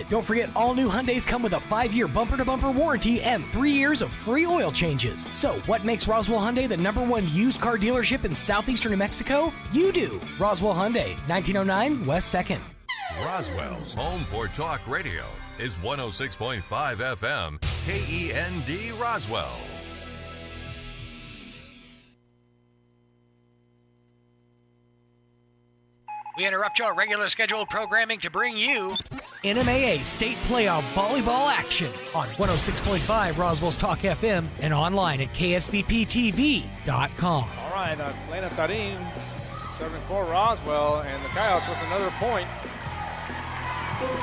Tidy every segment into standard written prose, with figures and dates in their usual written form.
Don't forget, all new Hyundais come with a 5-year bumper-to-bumper warranty and 3 years of free oil changes. So what makes Roswell Hyundai the #1 used car dealership in southeastern New Mexico? You do. Roswell Hyundai, 1909 West 2nd. Roswell's home for talk radio is 106.5 FM, KEND Roswell. We interrupt your regular scheduled programming to bring you NMAA State Playoff Volleyball action on 106.5 Roswell's Talk FM and online at ksbptv.com. All right, Lena Tarim serving for Roswell, and the Coyotes with another point.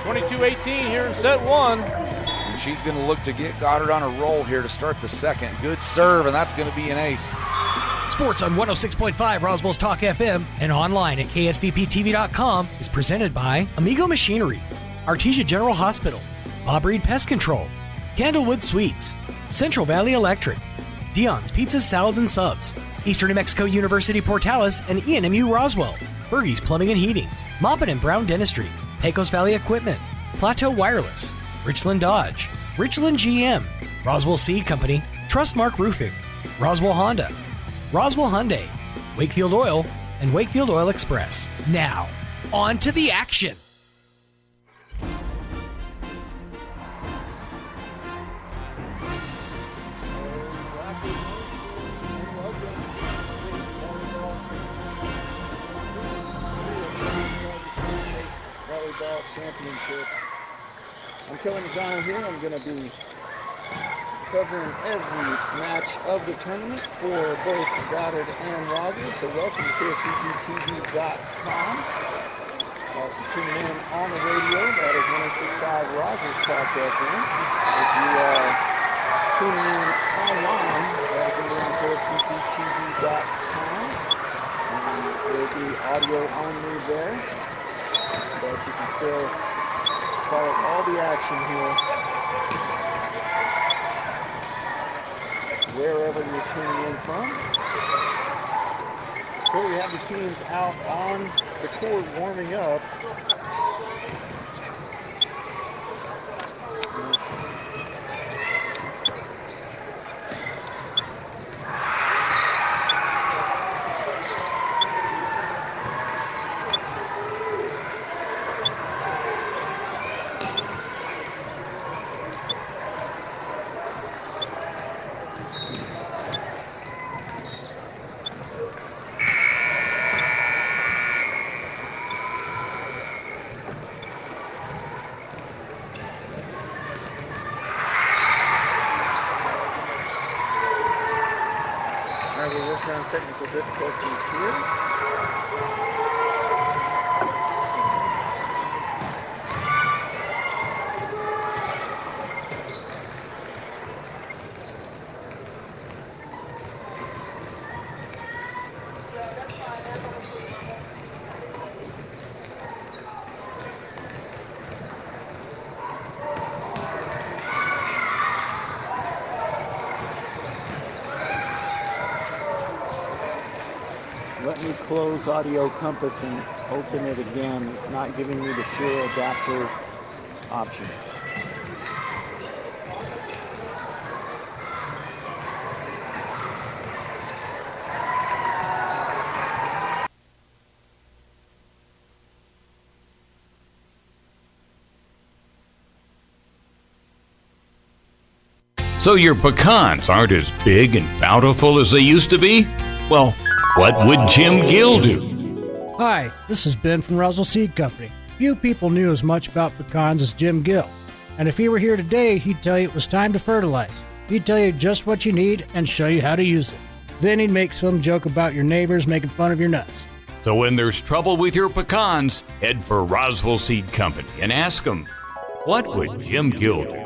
22-18 here in set one. And she's going to look to get Goddard on a roll here to start the second. Good serve, and that's going to be an ace. Sports on 106.5 Roswell's Talk FM and online at ksvptv.com is presented by Amigo Machinery, Artesia General Hospital, Bob Reed Pest Control, Candlewood Suites, Central Valley Electric, Dion's Pizzas, Salads, and Subs, Eastern New Mexico University Portales and ENMU Roswell, Bergie's Plumbing and Heating, Moppin and Brown Dentistry, Pecos Valley Equipment, Plateau Wireless, Richland Dodge, Richland GM, Roswell Seed Company, Trustmark Roofing, Roswell Honda, Roswell Hyundai, Wakefield Oil, and Wakefield Oil Express. Now, on to the action. Volleyball championships. I'm Kelly McDonald here. I'm going to be covering every match of the tournament for both Goddard and Roswell. So welcome to KSVPTV.com. Also tuning in on the radio, that is 106.5 Roswell's Talk FM. If you are tuning in online, that is going to be on KSVPTV.com. There will be audio only there, but you can still follow all the action here wherever you're tuning in from. So we have the teams out on the court warming up. We're working on technical difficulties here. Let me close Audio Compass and open it again. It's not giving me the share adapter option. So your pecans aren't as big and bountiful as they used to be? Well, what would Jim Gill do? Hi, this is Ben from Roswell Seed Company. Few people knew as much about pecans as Jim Gill. And if he were here today, he'd tell you it was time to fertilize. He'd tell you just what you need and show you how to use it. Then he'd make some joke about your neighbors making fun of your nuts. So when there's trouble with your pecans, head for Roswell Seed Company and ask them, what would Jim Gill do?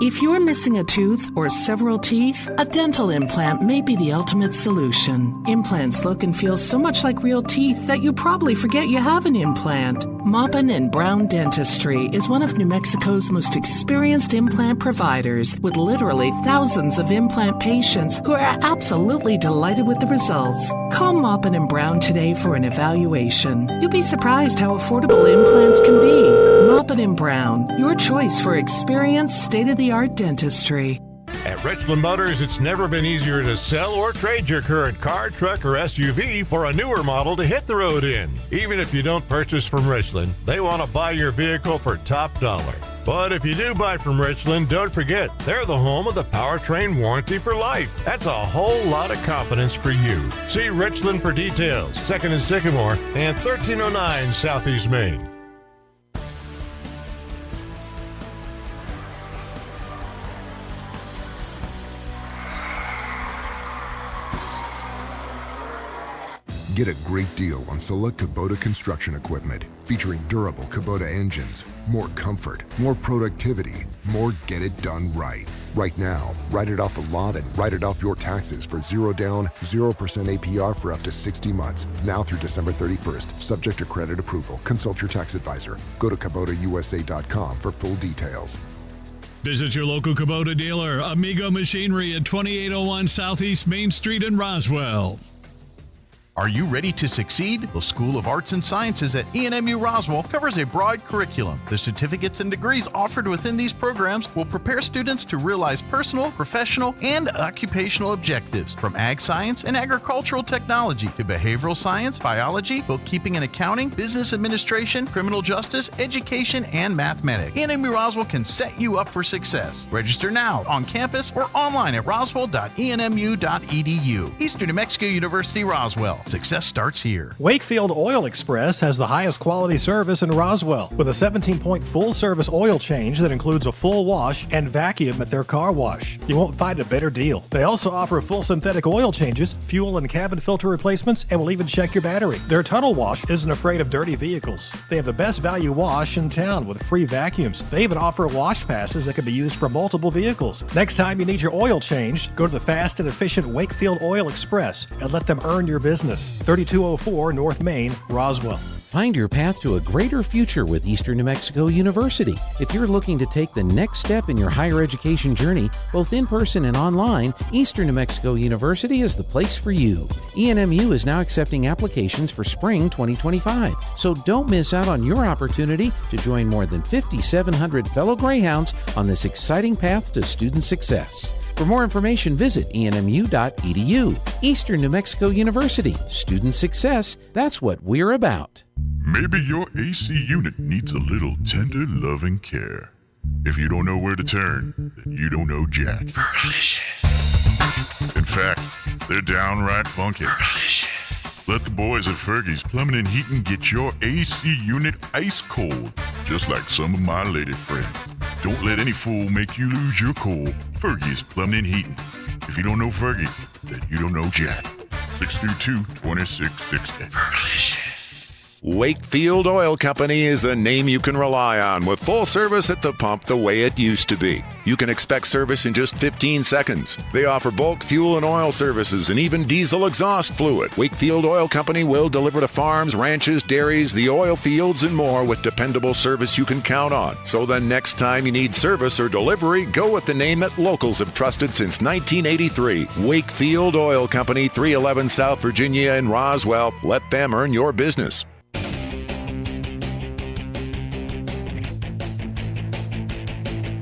If you're missing a tooth or several teeth, a dental implant may be the ultimate solution. Implants look and feel so much like real teeth that you probably forget you have an implant. Maupin and Brown Dentistry is one of New Mexico's most experienced implant providers, with literally thousands of implant patients who are absolutely delighted with the results. Call Maupin and Brown today for an evaluation. You'll be surprised how affordable implants can be. Maupin and Brown, your choice for experienced, state-of-the-art dentistry. At Richland Motors, it's never been easier to sell or trade your current car, truck, or SUV for a newer model to hit the road in. Even if you don't purchase from Richland, they want to buy your vehicle for top dollar. But if you do buy from Richland, don't forget, they're the home of the powertrain warranty for life. That's a whole lot of confidence for you. See Richland for details. 2nd and Sycamore and 1309 Southeast Main. Get a great deal on select Kubota construction equipment featuring durable Kubota engines, more comfort, more productivity, more get it done right. Right now, write it off the lot and write it off your taxes for 0 down, 0% APR for up to 60 months. Now through December 31st, subject to credit approval. Consult your tax advisor. Go to KubotaUSA.com for full details. Visit your local Kubota dealer, Amigo Machinery at 2801 Southeast Main Street in Roswell. Are you ready to succeed? The School of Arts and Sciences at ENMU Roswell covers a broad curriculum. The certificates and degrees offered within these programs will prepare students to realize personal, professional, and occupational objectives, from ag science and agricultural technology to behavioral science, biology, bookkeeping and accounting, business administration, criminal justice, education, and mathematics. ENMU Roswell can set you up for success. Register now on campus or online at roswell.enmu.edu. Eastern New Mexico University, Roswell. Success starts here. Wakefield Oil Express has the highest quality service in Roswell, with a 17-point full-service oil change that includes a full wash and vacuum at their car wash. You won't find a better deal. They also offer full synthetic oil changes, fuel and cabin filter replacements, and will even check your battery. Their Tunnel Wash isn't afraid of dirty vehicles. They have the best value wash in town with free vacuums. They even offer wash passes that can be used for multiple vehicles. Next time you need your oil changed, go to the fast and efficient Wakefield Oil Express and let them earn your business. 3204 North Main, Roswell. Find your path to a greater future with Eastern New Mexico University. If you're looking to take the next step in your higher education journey, both in person and online, Eastern New Mexico University is the place for you. ENMU is now accepting applications for spring 2025, so don't miss out on your opportunity to join more than 5,700 fellow Greyhounds on this exciting path to student success. For more information, visit enmu.edu. Eastern New Mexico University. Student success, that's what we're about. Maybe your AC unit needs a little tender loving care. If you don't know where to turn, then you don't know Jack. In fact, they're downright funky. Let the boys at Fergie's Plumbing and Heating get your AC unit ice cold, just like some of my lady friends. Don't let any fool make you lose your cool. Fergie's Plumbing and Heating. If you don't know Fergie, then you don't know Jack. 632-2660. Wakefield Oil Company is a name you can rely on, with full service at the pump the way it used to be. You can expect service in just 15 seconds. They offer bulk fuel and oil services and even diesel exhaust fluid. Wakefield Oil Company will deliver to farms, ranches, dairies, the oil fields, and more with dependable service you can count on. So the next time you need service or delivery, go with the name that locals have trusted since 1983. Wakefield Oil Company, 311 South Virginia in Roswell. Let them earn your business.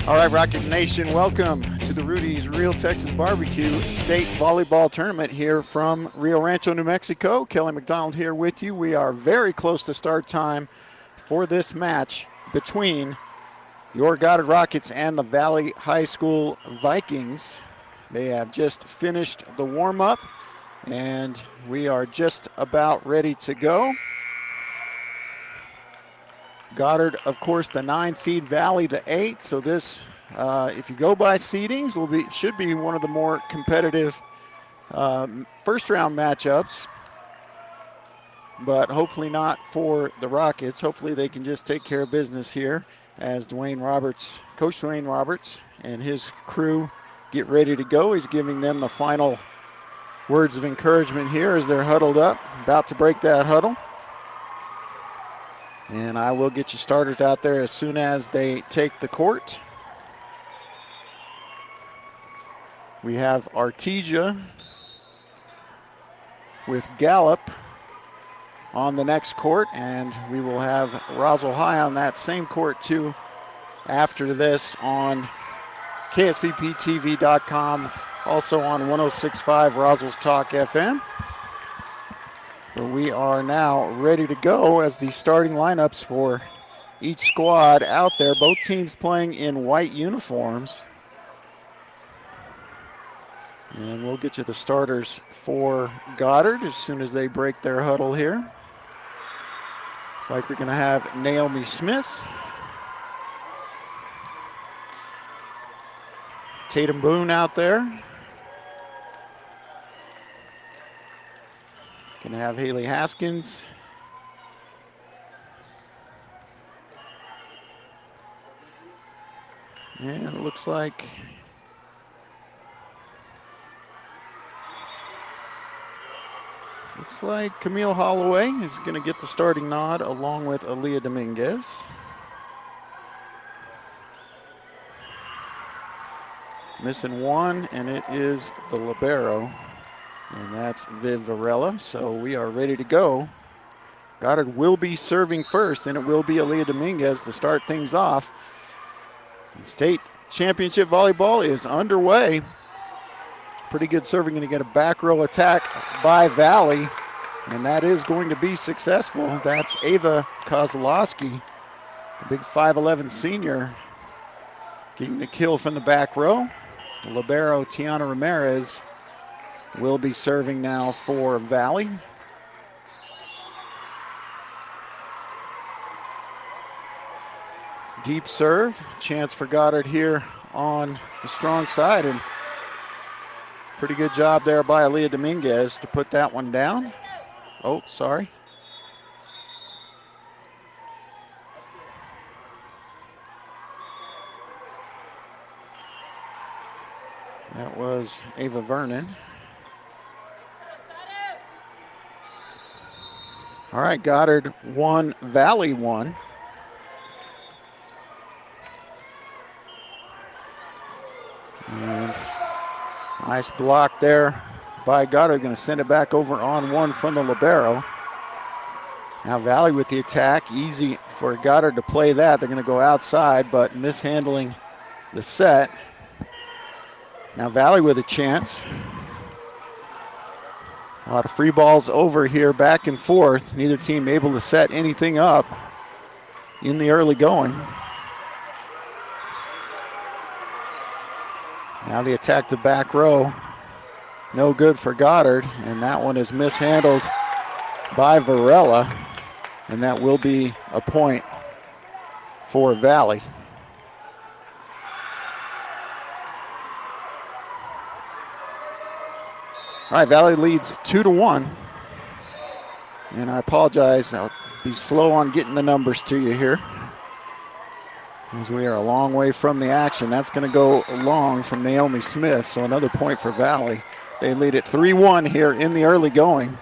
All right, Rocket Nation, welcome to the Rudy's Real Texas Barbecue State Volleyball Tournament here from Rio Rancho, New Mexico. Kelly McDonald here with you. We are very close to start time for this match between your Goddard Rockets and the Valley High School Vikings. They have just finished the warm-up, and we are just about ready to go. Goddard, of course, the 9 seed, Valley the 8. So this, if you go by seedings, should be one of the more competitive first-round matchups. But hopefully not for the Rockets. Hopefully they can just take care of business here as Coach Dwayne Roberts, and his crew get ready to go. He's giving them the final words of encouragement here as they're huddled up, about to break that huddle. And I will get you starters out there as soon as they take the court. We have Artesia with Gallup on the next court, and we will have Roswell High on that same court too after this on KSVPTV.com, also on 106.5 Roswell's Talk FM. But we are now ready to go as the starting lineups for each squad out there. Both teams playing in white uniforms. And we'll get you the starters for Goddard as soon as they break their huddle here. Looks like we're going to have Naomi Smith, Tatum Boone out there. Going to have Haley Haskins. And it looks like Camille Holloway is going to get the starting nod along with Aaliyah Dominguez. Missing one, and it is the libero, and that's Viv Varela. So we are ready to go. Goddard will be serving first, and it will be Aaliyah Dominguez to start things off. And state championship volleyball is underway. Pretty good serving, going to get a back row attack by Valley, and that is going to be successful. That's Ava Kozlowski, the big 5'11 senior, getting the kill from the back row. The libero, Tiana Ramirez, will be serving now for Valley. Deep serve, chance for Goddard here on the strong side, and pretty good job there by Aaliyah Dominguez to put that one down. Oh, sorry. That was Ava Vernon. All right, Goddard 1, Valley 1. And nice block there by Goddard. Going to send it back over on one from the libero. Now Valley with the attack. Easy for Goddard to play that. They're going to go outside, but mishandling the set. Now Valley with a chance. A lot of free balls over here, back and forth. Neither team able to set anything up in the early going. Now the attack the back row. No good for Goddard, and that one is mishandled by Varela, and that will be a point for Valley. All right, Valley leads 2-1. And I apologize, I'll be slow on getting the numbers to you here, as we are a long way from the action. That's going to go long from Naomi Smith, so another point for Valley. They lead it 3-1 here in the early going.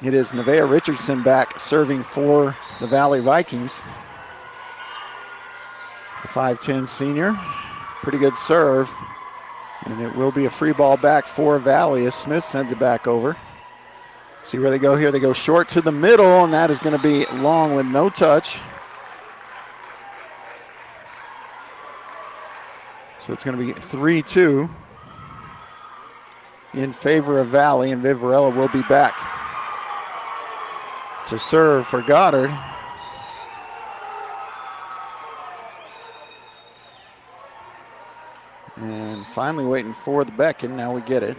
It is Nevaeh Richardson back serving for the Valley Vikings. The 5'10 senior. Pretty good serve. And it will be a free ball back for Valley as Smith sends it back over. See where they go here. They go short to the middle, and that is going to be long with no touch. So it's going to be 3-2 in favor of Valley, and Viv Varela will be back to serve for Goddard. And finally waiting for the beckon. Now we get it.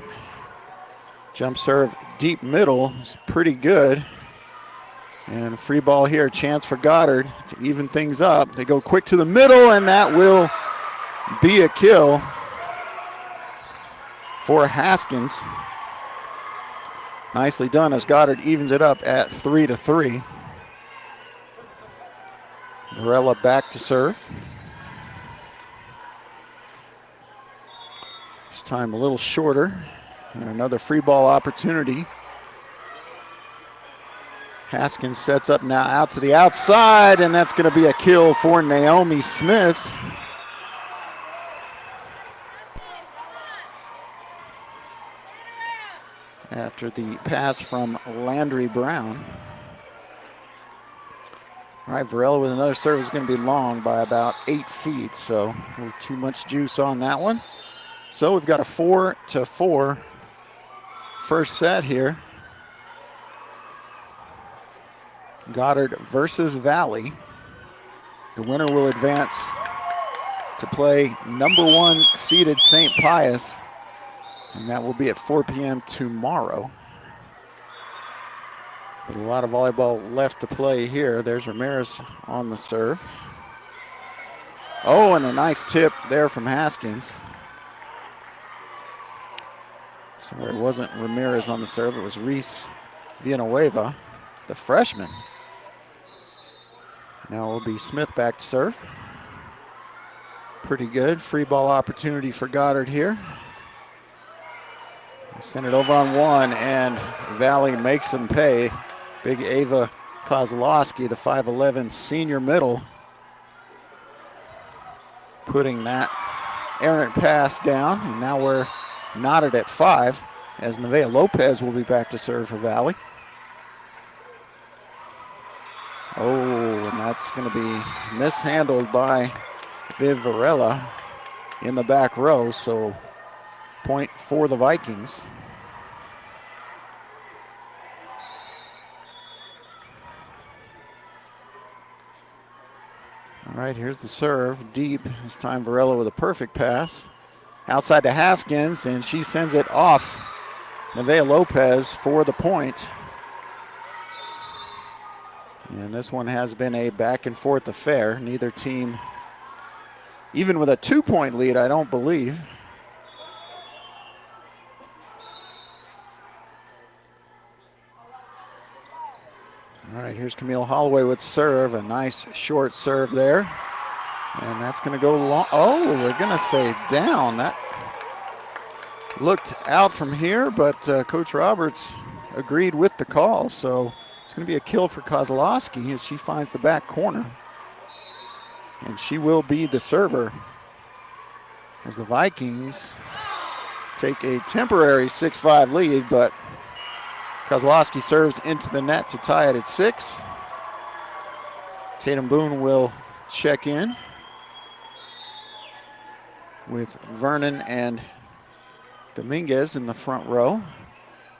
Jump serve deep middle is pretty good. And free ball here, chance for Goddard to even things up. They go quick to the middle, and that will be a kill for Haskins. Nicely done as Goddard evens it up at 3-3. Varela back to serve. This time a little shorter. And another free ball opportunity. Haskins sets up now out to the outside, and that's going to be a kill for Naomi Smith. After the pass from Landry Brown. All right, Varela with another serve is going to be long by about 8 feet, so a little too much juice on that one. So we've got a 4-4 first set here. Goddard versus Valley. The winner will advance to play number 1 seeded St. Pius, and that will be at 4 p.m. tomorrow. But a lot of volleyball left to play here. There's Ramirez on the serve. Oh, and a nice tip there from Haskins. So it wasn't Ramirez on the serve, it was Reese Villanueva, the freshman. Now it will be Smith back to serve. Pretty good. Free ball opportunity for Goddard here. Send it over on one, and Valley makes them pay. Big Ava Kozlowski, the 5'11 senior middle, putting that errant pass down, and now we're knotted at 5 as Nevaeh Lopez will be back to serve for Valley. Oh, and that's going to be mishandled by Viv Varela in the back row, so point for the Vikings. All right, here's the serve, deep. This time Varela with a perfect pass. Outside to Haskins, and she sends it off Nevaeh Lopez for the point. And this one has been a back and forth affair. Neither team, even with a 2-point lead, I don't believe. All right, here's Camille Holloway with serve. A nice short serve there. And that's going to go long. Oh, we're going to say down. That looked out from here, but Coach Roberts agreed with the call. So it's going to be a kill for Kozlowski as she finds the back corner. And she will be the server as the Vikings take a temporary 6-5 lead, but Kozlowski serves into the net to tie it at 6. Tatum Boone will check in with Vernon and Dominguez in the front row.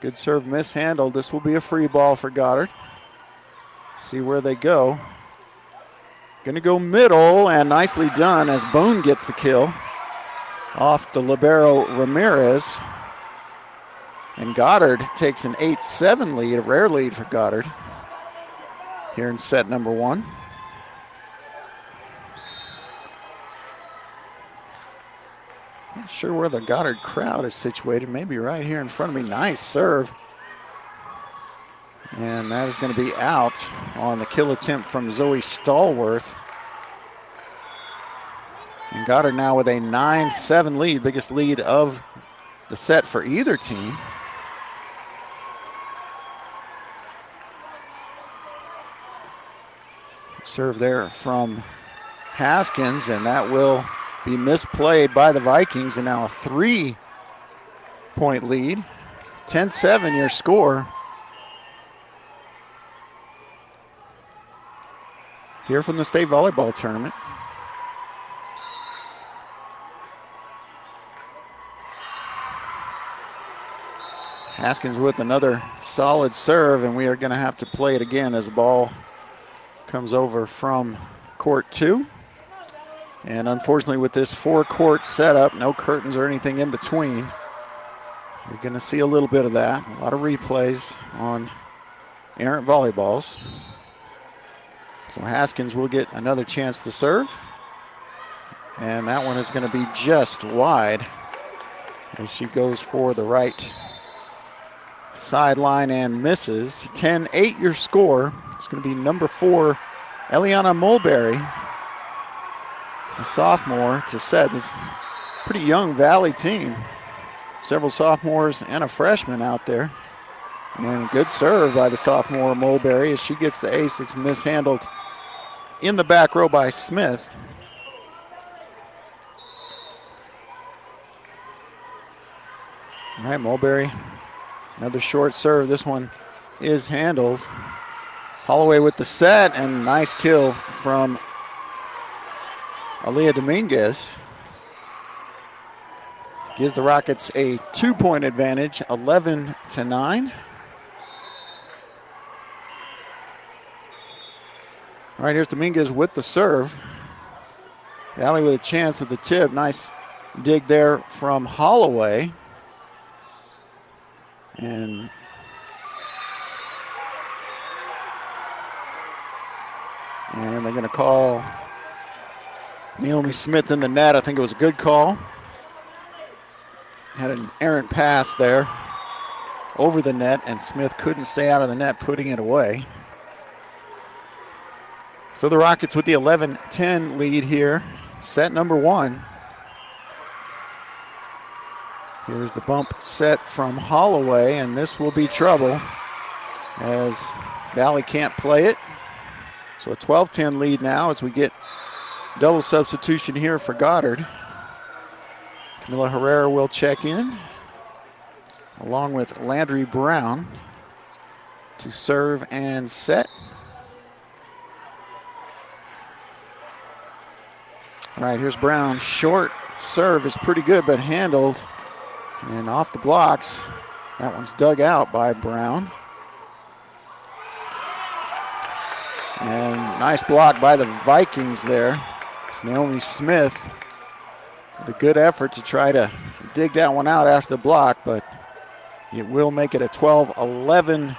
Good serve mishandled. This will be a free ball for Goddard. See where they go. Going to go middle, and nicely done as Boone gets the kill off the libero Ramirez. And Goddard takes an 8-7 lead, a rare lead for Goddard here in set number 1. Not sure where the Goddard crowd is situated. Maybe right here in front of me. Nice serve. And that is going to be out on the kill attempt from Zoe Stallworth. And Goddard now with a 9-7 lead, biggest lead of the set for either team. Serve there from Haskins, and that will be misplayed by the Vikings, and now a 3-point lead. 10-7 your score. Here from the state volleyball tournament. Haskins with another solid serve, and we are going to have to play it again as the ball comes over from court 2. And unfortunately with this 4-court setup, no curtains or anything in between, you're going to see a little bit of that. A lot of replays on errant volleyballs. So Haskins will get another chance to serve. And that one is going to be just wide as she goes for the right sideline and misses. 10-8 your score. It's going to be number 4, Eliana Mulberry, a sophomore, to set. This pretty young Valley team. Several sophomores and a freshman out there. And a good serve by the sophomore Mulberry as she gets the ace. It's mishandled in the back row by Smith. All right, Mulberry, another short serve. This one is handled. Holloway with the set, and nice kill from Aaliyah Dominguez. Gives the Rockets a 2-point advantage, 11-9. All right, here's Dominguez with the serve. Valley with a chance with the tip. Nice dig there from Holloway. And they're going to call Naomi Smith in the net. I think it was a good call. Had an errant pass there over the net, and Smith couldn't stay out of the net, putting it away. So the Rockets with the 11-10 lead here. Set number 1. Here's the bump set from Holloway, and this will be trouble as Valley can't play it. So a 12-10 lead now as we get double substitution here for Goddard. Camila Herrera will check in along with Landry Brown to serve and set. All right, here's Brown. Short serve is pretty good, but handled and off the blocks. That one's dug out by Brown. And nice block by the Vikings there. It's Naomi Smith with a good effort to try to dig that one out after the block, but it will make it a 12-11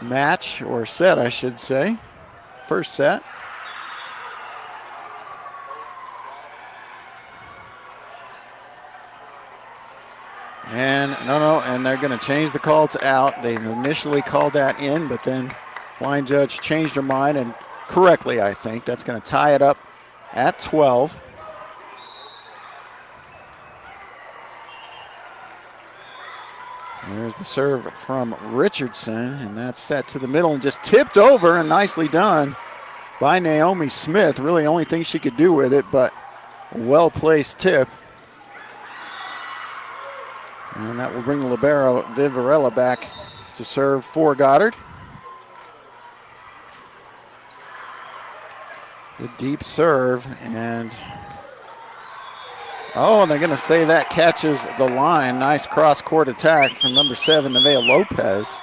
match, or set, I should say. First set. And and they're going to change the call to out. They initially called that in, but then line judge changed her mind, and correctly, I think. That's going to tie it up at 12. There's the serve from Richardson, and that's set to the middle and just tipped over, and nicely done by Naomi Smith. Really only thing she could do with it, but a well-placed tip. And that will bring the libero Vivarella back to serve for Goddard. The deep serve, and they're going to say that catches the line. Nice cross-court attack from number 7, Nevaeh Lopez.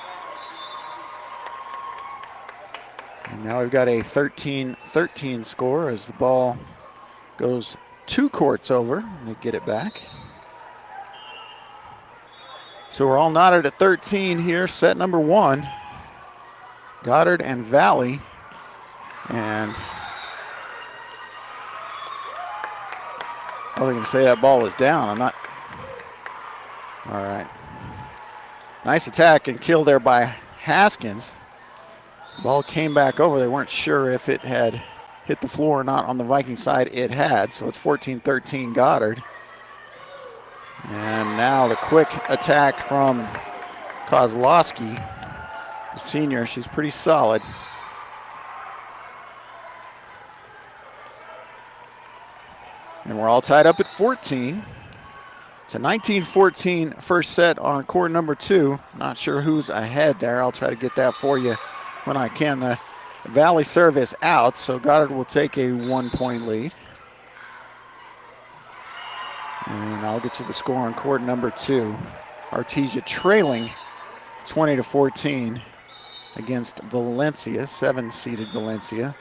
And now we've got a 13-13 score as the ball goes 2 courts over. They get it back. So we're all knotted at 13 here, set number 1. Goddard and Valley. And they're going to say that ball was down. I'm not. All right. Nice attack and kill there by Haskins. Ball came back over. They weren't sure if it had hit the floor or not on the Viking side. It had, so it's 14-13 Goddard. And now the quick attack from Kozlowski, the senior. She's pretty solid. And we're all tied up at 14. It's a 19-14 first set on court number 2. Not sure who's ahead there. I'll try to get that for you when I can. The Valley service out, so Goddard will take a 1-point lead. And I'll get you the score on court number 2. Artesia trailing 20-14 against Valencia, 7-seeded Valencia.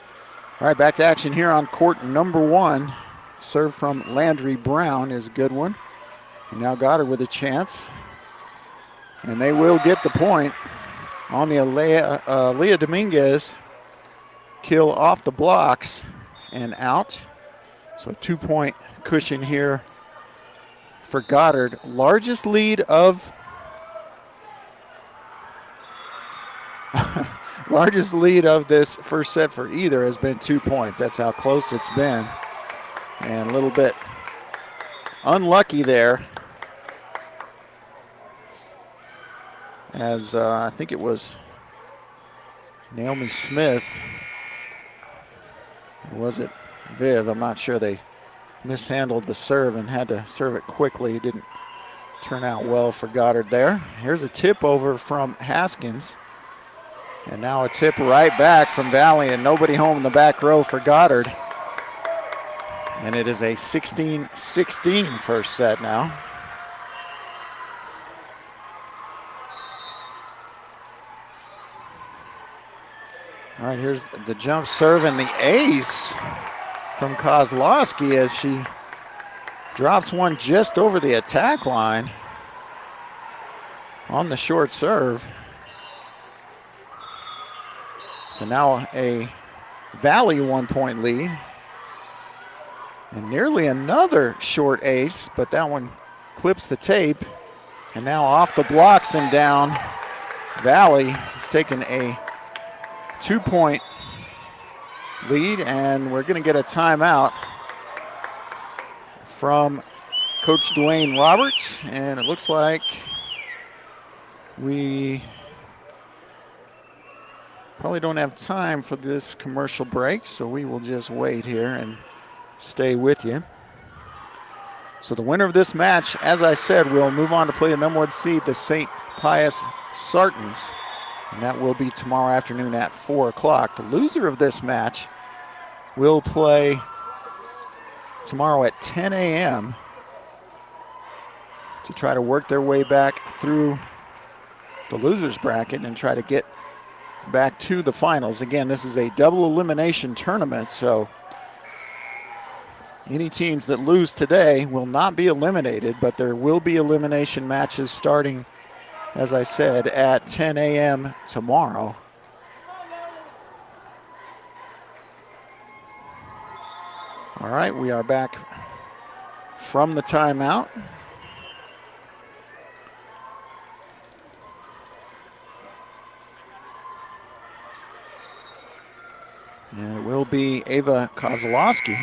All right, back to action here on court number 1. Serve from Landry Brown is a good one. And now Goddard with a chance. And they will get the point on the Aaliyah Dominguez kill off the blocks and out. So a 2-point cushion here for Goddard. Largest lead of this first set for either has been 2 points. That's how close it's been. And a little bit unlucky there as I think it was Naomi Smith. Or was it Viv? I'm not sure. They mishandled the serve and had to serve it quickly. It didn't turn out well for Goddard there. Here's a tip over from Haskins. And now a tip right back from Valley, and nobody home in the back row for Goddard. And it is a 16-16 first set now. All right, here's the jump serve and the ace from Kozlowski as she drops one just over the attack line on the short serve. So now a Valley 1-point lead. And nearly another short ace, but that one clips the tape. And now off the blocks and down, Valley has taken a 2-point lead, and we're going to get a timeout from Coach Dwayne Roberts, and it looks like we probably don't have time for this commercial break, so we will just wait here and stay with you. So the winner of this match, as I said, will move on to play the number 1 seed, the St. Pius Sartans. And that will be tomorrow afternoon at 4 o'clock. The loser of this match will play tomorrow at 10 a.m. to try to work their way back through the loser's bracket and try to get back to the finals. Again, this is a double elimination tournament, so any teams that lose today will not be eliminated, but there will be elimination matches starting, as I said, at 10 a.m. tomorrow. All right, we are back from the timeout. And it will be Ava Kozlowski.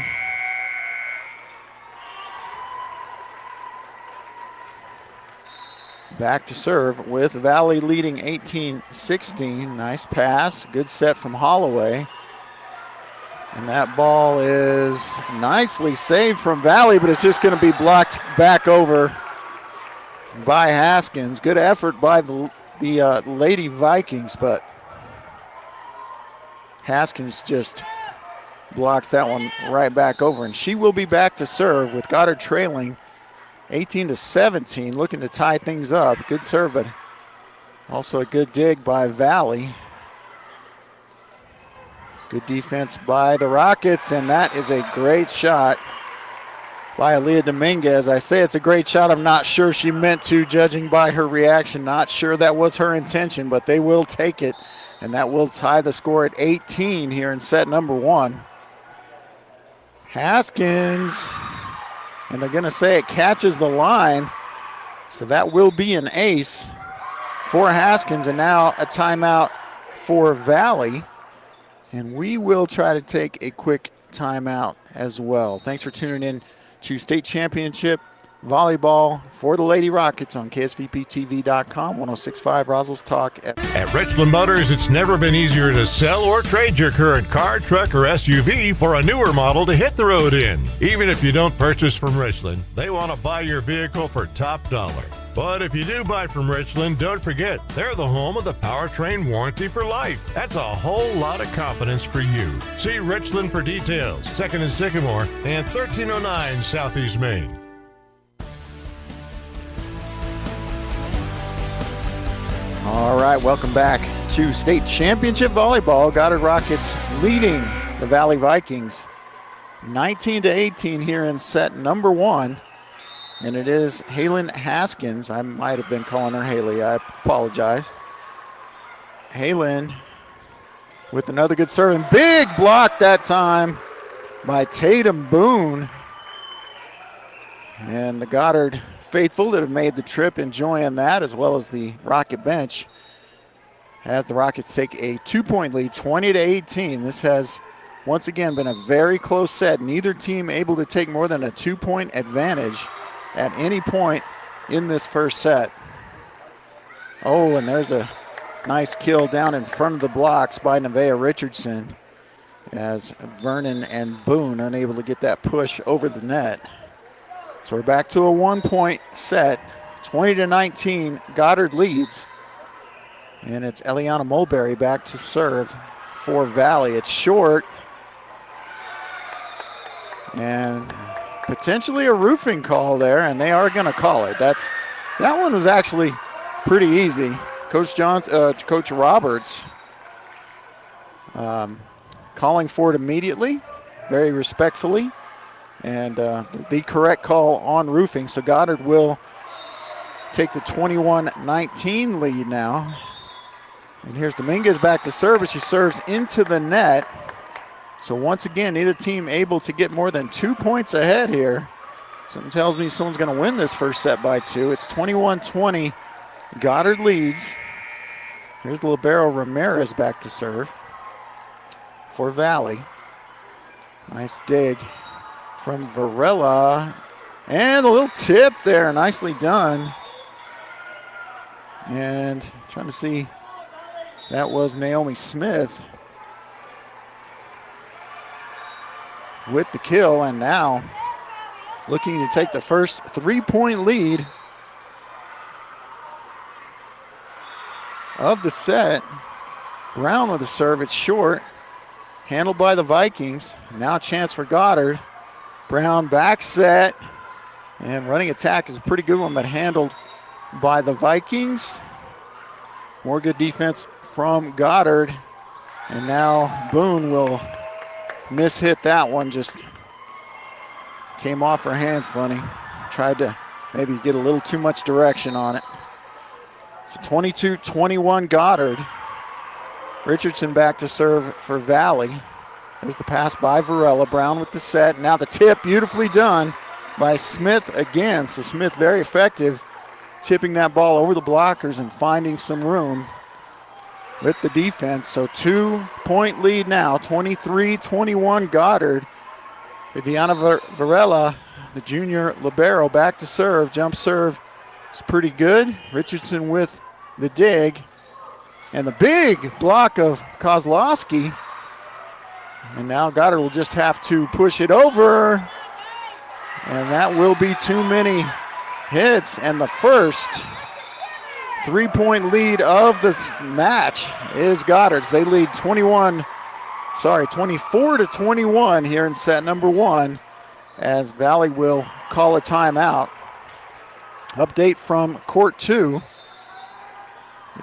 Back to serve with Valley leading 18-16. Nice pass, good set from Holloway. And that ball is nicely saved from Valley, but it's just going to be blocked back over by Haskins. Good effort by the Lady Vikings, but Haskins just blocks that one right back over. And she will be back to serve with Goddard trailing 18-17, looking to tie things up. Good serve, but also a good dig by Valley. Good defense by the Rockets, and that is a great shot by Aaliyah Dominguez. I say it's a great shot. I'm not sure she meant to, judging by her reaction. Not sure that was her intention, but they will take it, and that will tie the score at 18 here in set number 1. Haskins, and they're going to say it catches the line, so that will be an ace for Haskins, and now a timeout for Valley. And we will try to take a quick timeout as well. Thanks for tuning in to State Championship Volleyball for the Lady Rockets on KSVPTV.com, 106.5 Roswell's Talk. At Richland Motors, it's never been easier to sell or trade your current car, truck, or SUV for a newer model to hit the road in. Even if you don't purchase from Richland, they want to buy your vehicle for top dollar. But if you do buy from Richland, don't forget, they're the home of the powertrain warranty for life. That's a whole lot of confidence for you. See Richland for details. 2nd and Sycamore and 1309 Southeast Main. All right, welcome back to State Championship Volleyball. Goddard Rockets leading the Valley Vikings 19-18 here in set number 1. And it is Halen Haskins. I might have been calling her Haley. I apologize. Halen with another good serve. And big block that time by Tatum Boone. And the Goddard faithful that have made the trip enjoying that, as well as the Rocket bench, as the Rockets take a 2-point lead, 20-18. This has once again been a very close set. Neither team able to take more than a 2-point advantage at any point in this first set. Oh, and there's a nice kill down in front of the blocks by Nevaeh Richardson, as Vernon and Boone unable to get that push over the net. So we're back to a 1-point set. 20-19, Goddard leads. And it's Eliana Mulberry back to serve for Valley. It's short. And potentially a roofing call there, and they are going to call it. That one was actually pretty easy. Coach Roberts calling for it immediately, very respectfully, and the correct call on roofing. So Goddard will take the 21-19 lead now. And here's Dominguez back to serve, but she serves into the net. So once again, neither team able to get more than 2 points ahead here. Something tells me someone's going to win this first set by 2. It's 21-20. Goddard leads. Here's Libero Ramirez back to serve for Valley. Nice dig from Varela. And a little tip there, nicely done. And trying to see, that was Naomi Smith with the kill, and now looking to take the first 3-point lead of the set. Brown with the serve, it's short, handled by the Vikings. Now a chance for Goddard. Brown back set, and running attack is a pretty good one, but handled by the Vikings. More good defense from Goddard, and now Boone will mishit that one. Just came off her hand funny. Tried to maybe get a little too much direction on it. So 22-21 Goddard. Richardson back to serve for Valley. There's the pass by Varela. Brown with the set. Now the tip, beautifully done by Smith again. So Smith very effective, tipping that ball over the blockers and finding some room with the defense. So 2-point lead now, 23-21 Goddard. Viviana Varela, the junior libero, back to serve. Jump serve is pretty good. Richardson with the dig. And the big block of Kozlowski. And now Goddard will just have to push it over. And that will be too many hits. And the first 3-point lead of this match is Goddard's. They lead 24-21 here in set number 1, as Valley will call a timeout. Update from court 2.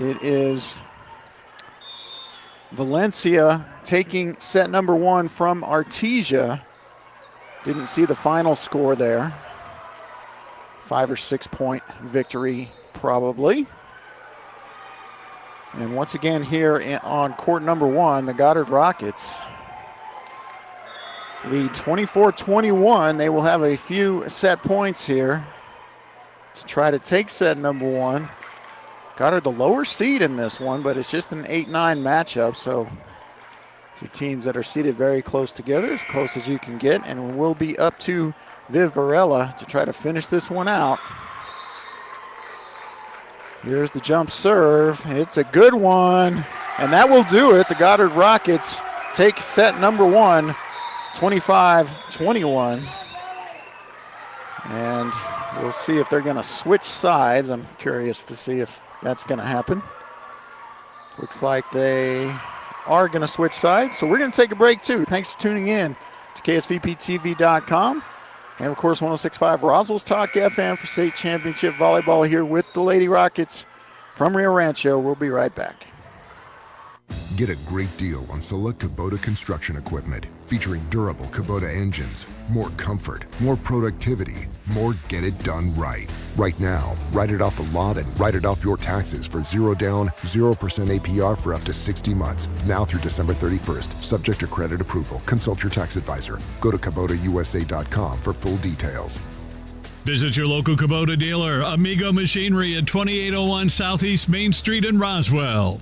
It is Valencia taking set number 1 from Artesia. Didn't see the final score there. 5 or 6 point victory probably. And once again here on court number 1, the Goddard Rockets lead 24-21. They will have a few set points here to try to take set number 1. Goddard the lower seed in this one, but it's just an 8-9 matchup, so two teams that are seated very close together, as close as you can get, and will be up to Viv Varela to try to finish this one out. Here's the jump serve. It's a good one, and that will do it. The Goddard Rockets take set number 1, 25-21. And we'll see if they're going to switch sides. I'm curious to see if that's going to happen. Looks like they are going to switch sides, so we're going to take a break too. Thanks for tuning in to KSVPTV.com. And, of course, 106.5 Roswell's Talk FM for state championship volleyball here with the Lady Rockets from Rio Rancho. We'll be right back. Get a great deal on select Kubota construction equipment featuring durable Kubota engines, more comfort, more productivity, more get it done right. Right now, write it off the lot and write it off your taxes for 0 down, 0% APR for up to 60 months. Now through December 31st, subject to credit approval. Consult your tax advisor. Go to KubotaUSA.com for full details. Visit your local Kubota dealer, Amigo Machinery at 2801 Southeast Main Street in Roswell.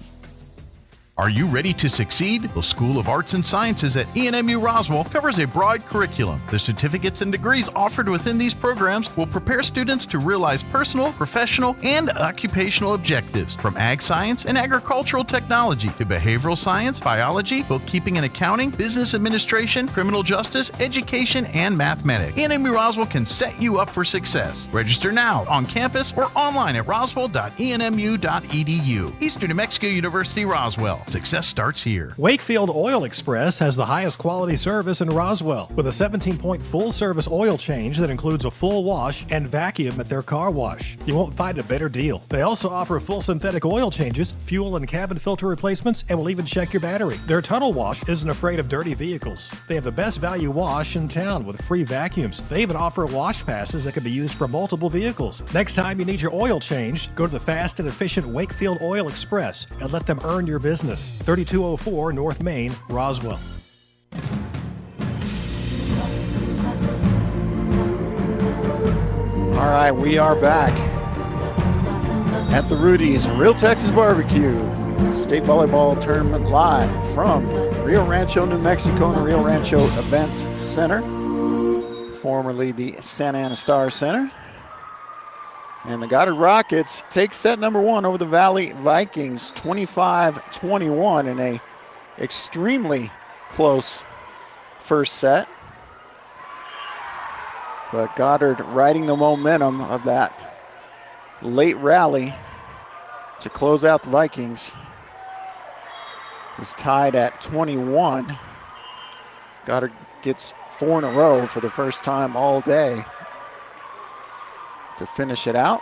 Are you ready to succeed? The School of Arts and Sciences at ENMU Roswell covers a broad curriculum. The certificates and degrees offered within these programs will prepare students to realize personal, professional, and occupational objectives, from ag science and agricultural technology to behavioral science, biology, bookkeeping and accounting, business administration, criminal justice, education, and mathematics. ENMU Roswell can set you up for success. Register now on campus or online at roswell.enmu.edu. Eastern New Mexico University, Roswell. Success starts here. Wakefield Oil Express has the highest quality service in Roswell with a 17-point full-service oil change that includes a full wash and vacuum at their car wash. You won't find a better deal. They also offer full synthetic oil changes, fuel and cabin filter replacements, and will even check your battery. Their tunnel wash isn't afraid of dirty vehicles. They have the best value wash in town with free vacuums. They even offer wash passes that can be used for multiple vehicles. Next time you need your oil changed, go to the fast and efficient Wakefield Oil Express and let them earn your business. 3204 North Main, Roswell. All right, we are back at the Rudy's Real Texas Barbecue State Volleyball Tournament live from Rio Rancho, New Mexico, in the Rio Rancho Events Center, formerly the Santa Ana Star Center. And the Goddard Rockets take set number one over the Valley Vikings, 25-21, in a extremely close first set. But Goddard riding the momentum of that late rally to close out the Vikings. Was tied at 21. Goddard gets 4 in a row for the first time all day to finish it out.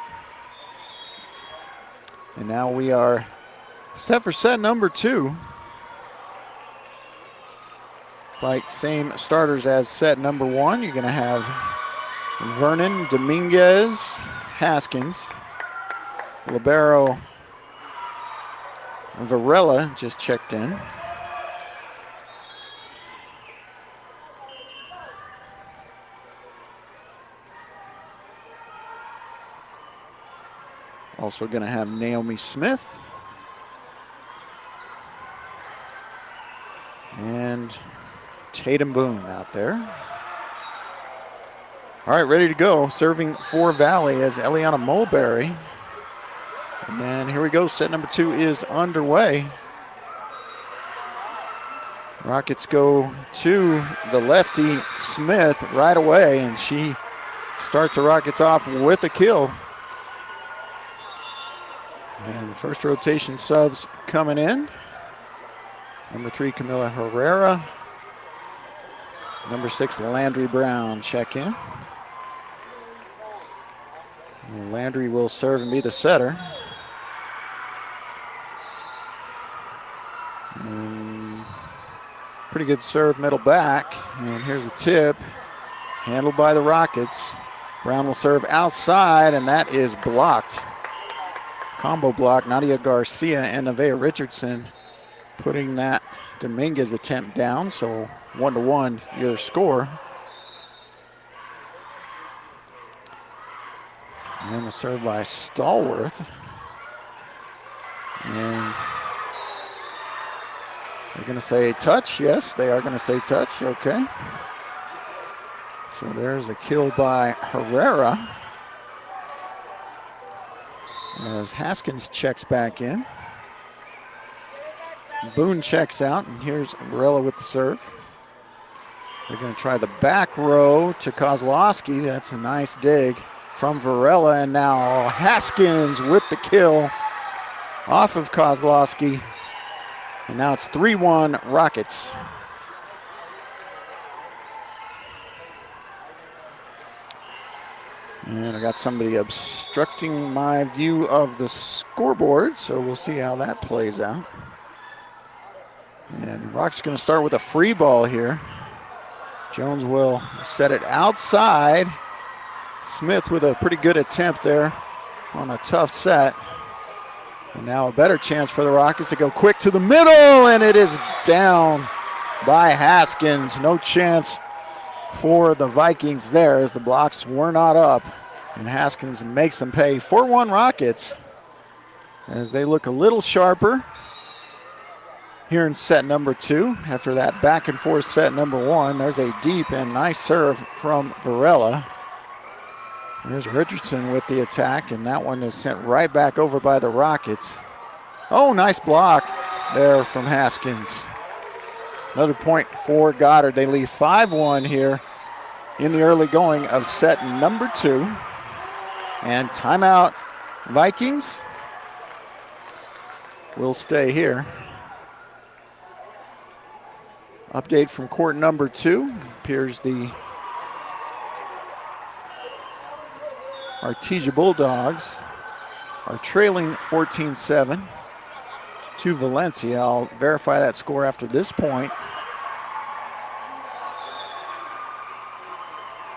And now we are set for set number 2. It's like same starters as set number 1. You're going to have Vernon, Dominguez, Haskins, Libero, Varela just checked in. Also going to have Naomi Smith and Tatum Boone out there. All right, ready to go. Serving for Valley as Eliana Mulberry. And here we go. Set number 2 is underway. Rockets go to the lefty Smith right away, and she starts the Rockets off with a kill. And the first rotation subs coming in. Number 3, Camila Herrera. Number 6, Landry Brown check in. And Landry will serve and be the setter. And pretty good serve middle back. And here's a tip. Handled by the Rockets. Brown will serve outside, and that is blocked. Combo block, Nadia Garcia and Nevaeh Richardson putting that Dominguez attempt down, so 1-1 your score. And the serve by Stallworth. And they're going to say touch. Yes, they are going to say touch. Okay. So there's a kill by Herrera. As Haskins checks back in. Boone checks out, and here's Varela with the serve. They're going to try the back row to Kozlowski. That's a nice dig from Varela, and now Haskins with the kill off of Kozlowski. And now it's 3-1 Rockets. And I got somebody obstructing my view of the scoreboard, so we'll see how that plays out. And Rock's going to start with a free ball here. Jones will set it outside. Smith with a pretty good attempt there on a tough set. And now a better chance for the Rockets to go quick to the middle, and it is down by Haskins. No chance for the Vikings there as the blocks were not up. And Haskins makes them pay. 4-1 Rockets as they look a little sharper. here in set number 2. After that back and forth set number 1, there's a deep and nice serve from Varela. There's Richardson with the attack, and that one is sent right back over by the Rockets. Oh, nice block there from Haskins. Another point for Goddard. They lead 5-1 here in the early going of set number 2. And timeout, Vikings will stay here. Update from court number 2. Appears the Artesia Bulldogs are trailing 14-7 to Valencia. I'll verify that score after this point.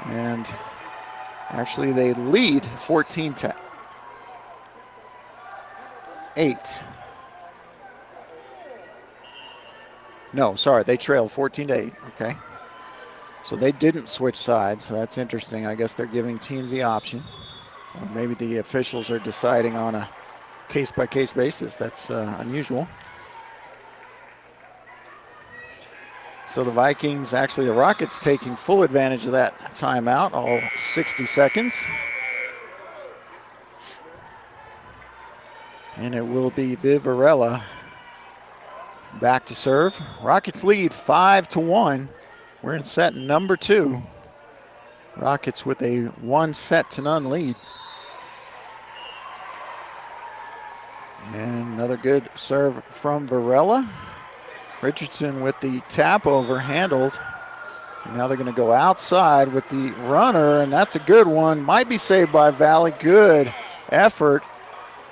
And actually they lead 14-8. No, sorry, they trail 14-8, okay. So they didn't switch sides, so that's interesting. I guess they're giving teams the option. Or maybe the officials are deciding on a case-by-case basis. That's unusual. So the Vikings, actually the Rockets, taking full advantage of that timeout, all 60 seconds. And it will be Viv Varela back to serve. Rockets lead 5-1. We're in set number 2. Rockets with a 1-0 lead. And another good serve from Varela. Richardson with the tap over, handled. And now they're going to go outside with the runner, and that's a good one. Might be saved by Valley. Good effort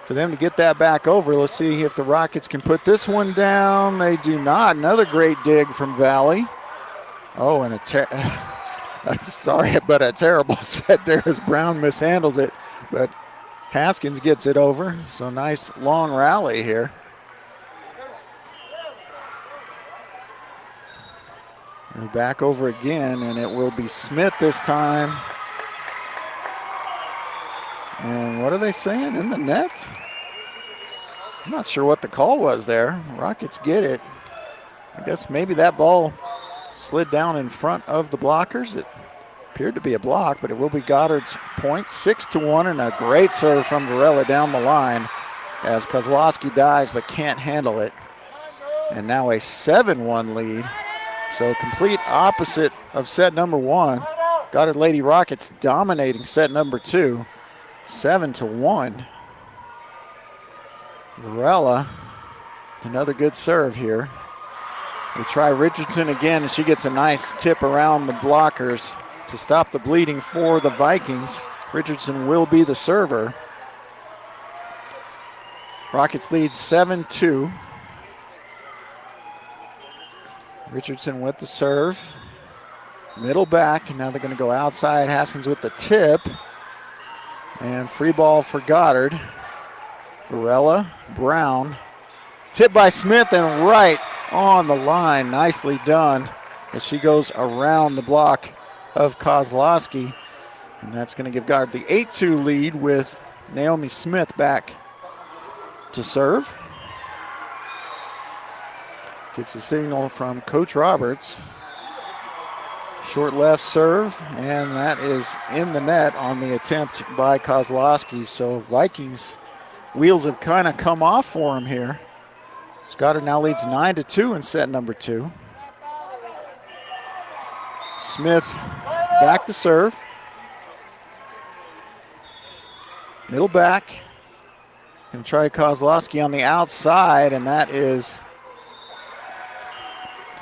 for them to get that back over. Let's see if the Rockets can put this one down. They do not. Another great dig from Valley. Oh, and a terrible set there as Brown mishandles it. But Haskins gets it over. So nice long rally here. And back over again, and it will be Smith this time. And what are they saying? In the net? I'm not sure what the call was there. Rockets get it. I guess maybe that ball slid down in front of the blockers. It appeared to be a block, but it will be Goddard's point. 6-1, and a great serve from Varela down the line as Kozlowski dives but can't handle it. And now a 7-1 lead. So complete opposite of set number 1. Goddard Lady Rockets dominating set number 2. 7-1. Varela, another good serve here. We try Richardson again, and she gets a nice tip around the blockers to stop the bleeding for the Vikings. Richardson will be the server. Rockets lead 7-2. Richardson with the serve. Middle back, and now they're going to go outside. Haskins with the tip. And free ball for Goddard. Varela, Brown. Tip by Smith, and right on the line. Nicely done as she goes around the block of Kozlowski. And that's going to give Goddard the 8-2 lead with Naomi Smith back to serve. Gets the signal from Coach Roberts. Short left serve, and that is in the net on the attempt by Kozlowski. So Vikings wheels have kind of come off for him here. Goddard now leads 9-2 in set number 2. Smith back to serve. Middle back. Going to try Kozlowski on the outside, and that is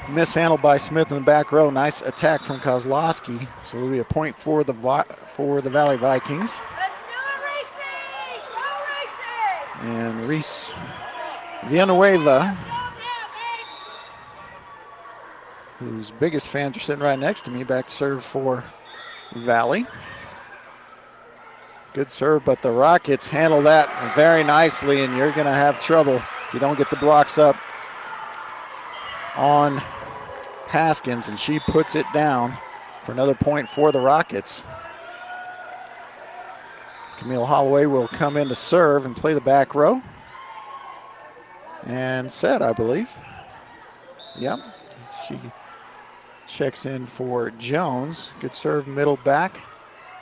mishandled by Smith in the back row. Nice attack from Kozlowski. So it'll be a point for the Valley Vikings. And Reese Villanueva, whose biggest fans are sitting right next to me, back to serve for Valley. Good serve, but the Rockets handle that very nicely, and you're going to have trouble if you don't get the blocks up on Haskins, and she puts it down for another point for the Rockets. Camille Holloway will come in to serve and play the back row. And set, I believe. Yep. She checks in for Jones. Good serve middle back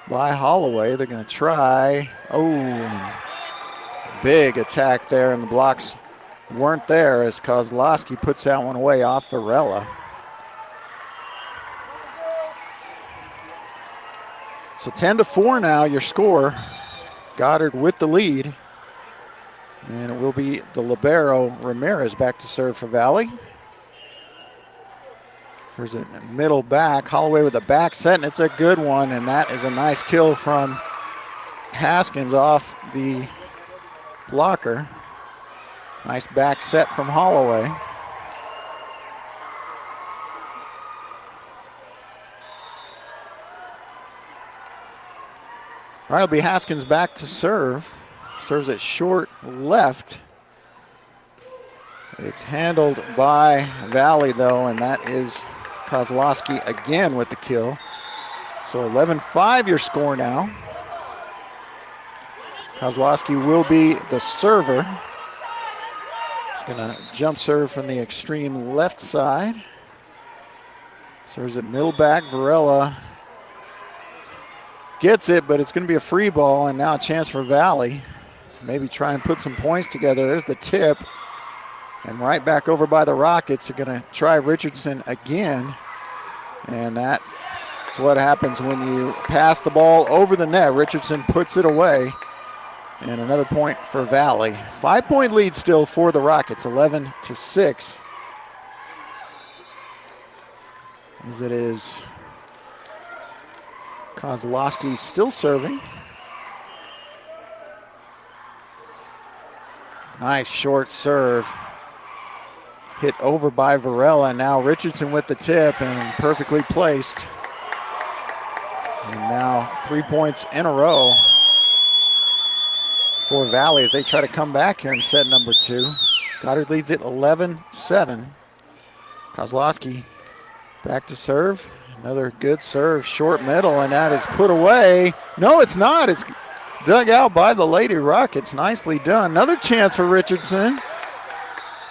by Holloway. They're going to try. Oh, big attack there, and the blocks weren't there as Kozlowski puts that one away off Varela. So 10-4 now, your score. Goddard with the lead. And it will be the libero Ramirez back to serve for Valley. There's a middle back. Holloway with the back set, and it's a good one. And that is a nice kill from Haskins off the blocker. Nice back set from Holloway. All right, it'll be Haskins back to serve. Serves it short left. It's handled by Valley, though, and that is Kozlowski again with the kill. So 11-5 your score now. Kozlowski will be the server. He's going to jump serve from the extreme left side. Serves it middle back. Varela gets it, but it's going to be a free ball, and now a chance for Valley. Maybe try and put some points together. There's the tip. And right back over by the Rockets. Are going to try Richardson again. And that's what happens when you pass the ball over the net. Richardson puts it away. And another point for Valley. 5-point lead still for the Rockets, 11-6. As it is Kozlowski still serving. Nice short serve. Hit over by Varela, and now Richardson with the tip and perfectly placed. And now 3 points in a row for Valley as they try to come back here in set number 2. Goddard leads it 11-7. Kozlowski back to serve. Another good serve, short middle, and that is put away. No, it's not. It's dug out by the Lady Rockets. Nicely done. Another chance for Richardson.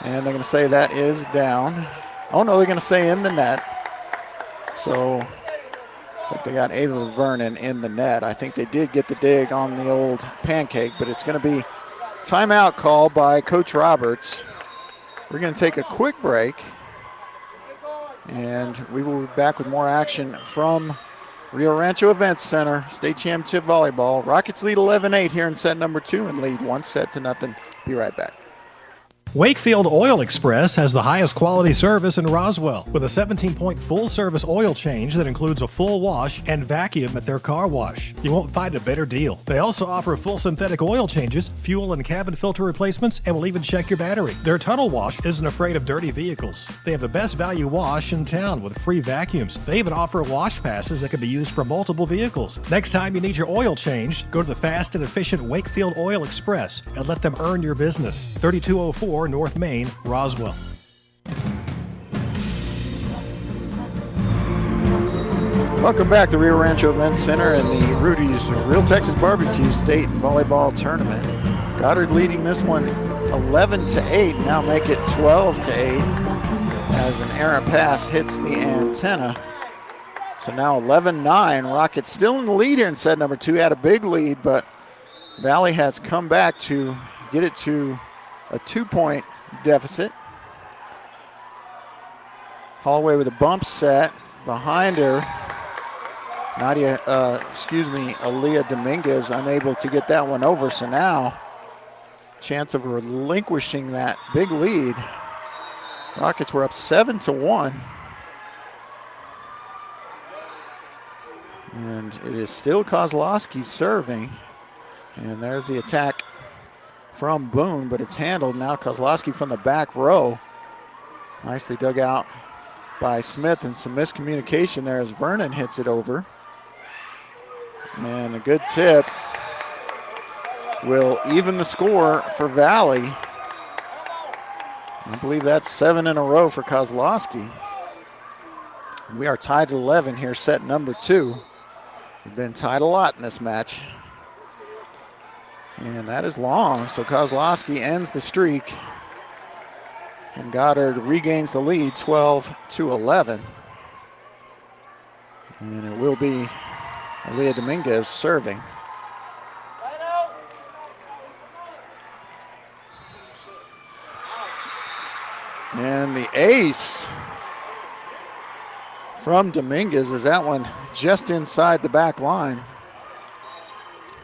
And they're going to say that is down. Oh, no, they're going to say in the net. So looks like they got Ava Vernon in the net. I think they did get the dig on the old pancake, but it's going to be timeout call by Coach Roberts. We're going to take a quick break, and we will be back with more action from Rio Rancho Events Center, State Championship Volleyball. Rockets lead 11-8 here in set number 2 and lead 1-0. Be right back. Wakefield Oil Express has the highest quality service in Roswell with a 17-point full-service oil change that includes a full wash and vacuum at their car wash. You won't find a better deal. They also offer full synthetic oil changes, fuel and cabin filter replacements, and will even check your battery. Their tunnel wash isn't afraid of dirty vehicles. They have the best value wash in town with free vacuums. They even offer wash passes that can be used for multiple vehicles. Next time you need your oil changed, go to the fast and efficient Wakefield Oil Express and let them earn your business. 3204 North Main, Roswell. Welcome back to Rio Rancho Events Center and the Rudy's Real Texas Barbecue State Volleyball Tournament. Goddard leading this one 11-8, now make it 12-8 as an errant pass hits the antenna. So now 11-9. Rockets still in the lead here in set number 2. Had a big lead, but Valley has come back to get it to a 2-point deficit. Holloway with a bump set behind her. Aaliyah Dominguez unable to get that one over. So now, chance of relinquishing that big lead. Rockets were up 7-1. And it is still Kozlowski serving. And there's the attack from Boone, but it's handled now. Kozlowski from the back row. Nicely dug out by Smith, and some miscommunication there as Vernon hits it over. And a good tip will even the score for Valley. I believe that's 7 in a row for Kozlowski. We are tied at 11 here, set number 2. We've been tied a lot in this match. And that is long, so Kozlowski ends the streak. And Goddard regains the lead, 12-11. And it will be Aaliyah Dominguez serving. And the ace from Dominguez is that one just inside the back line.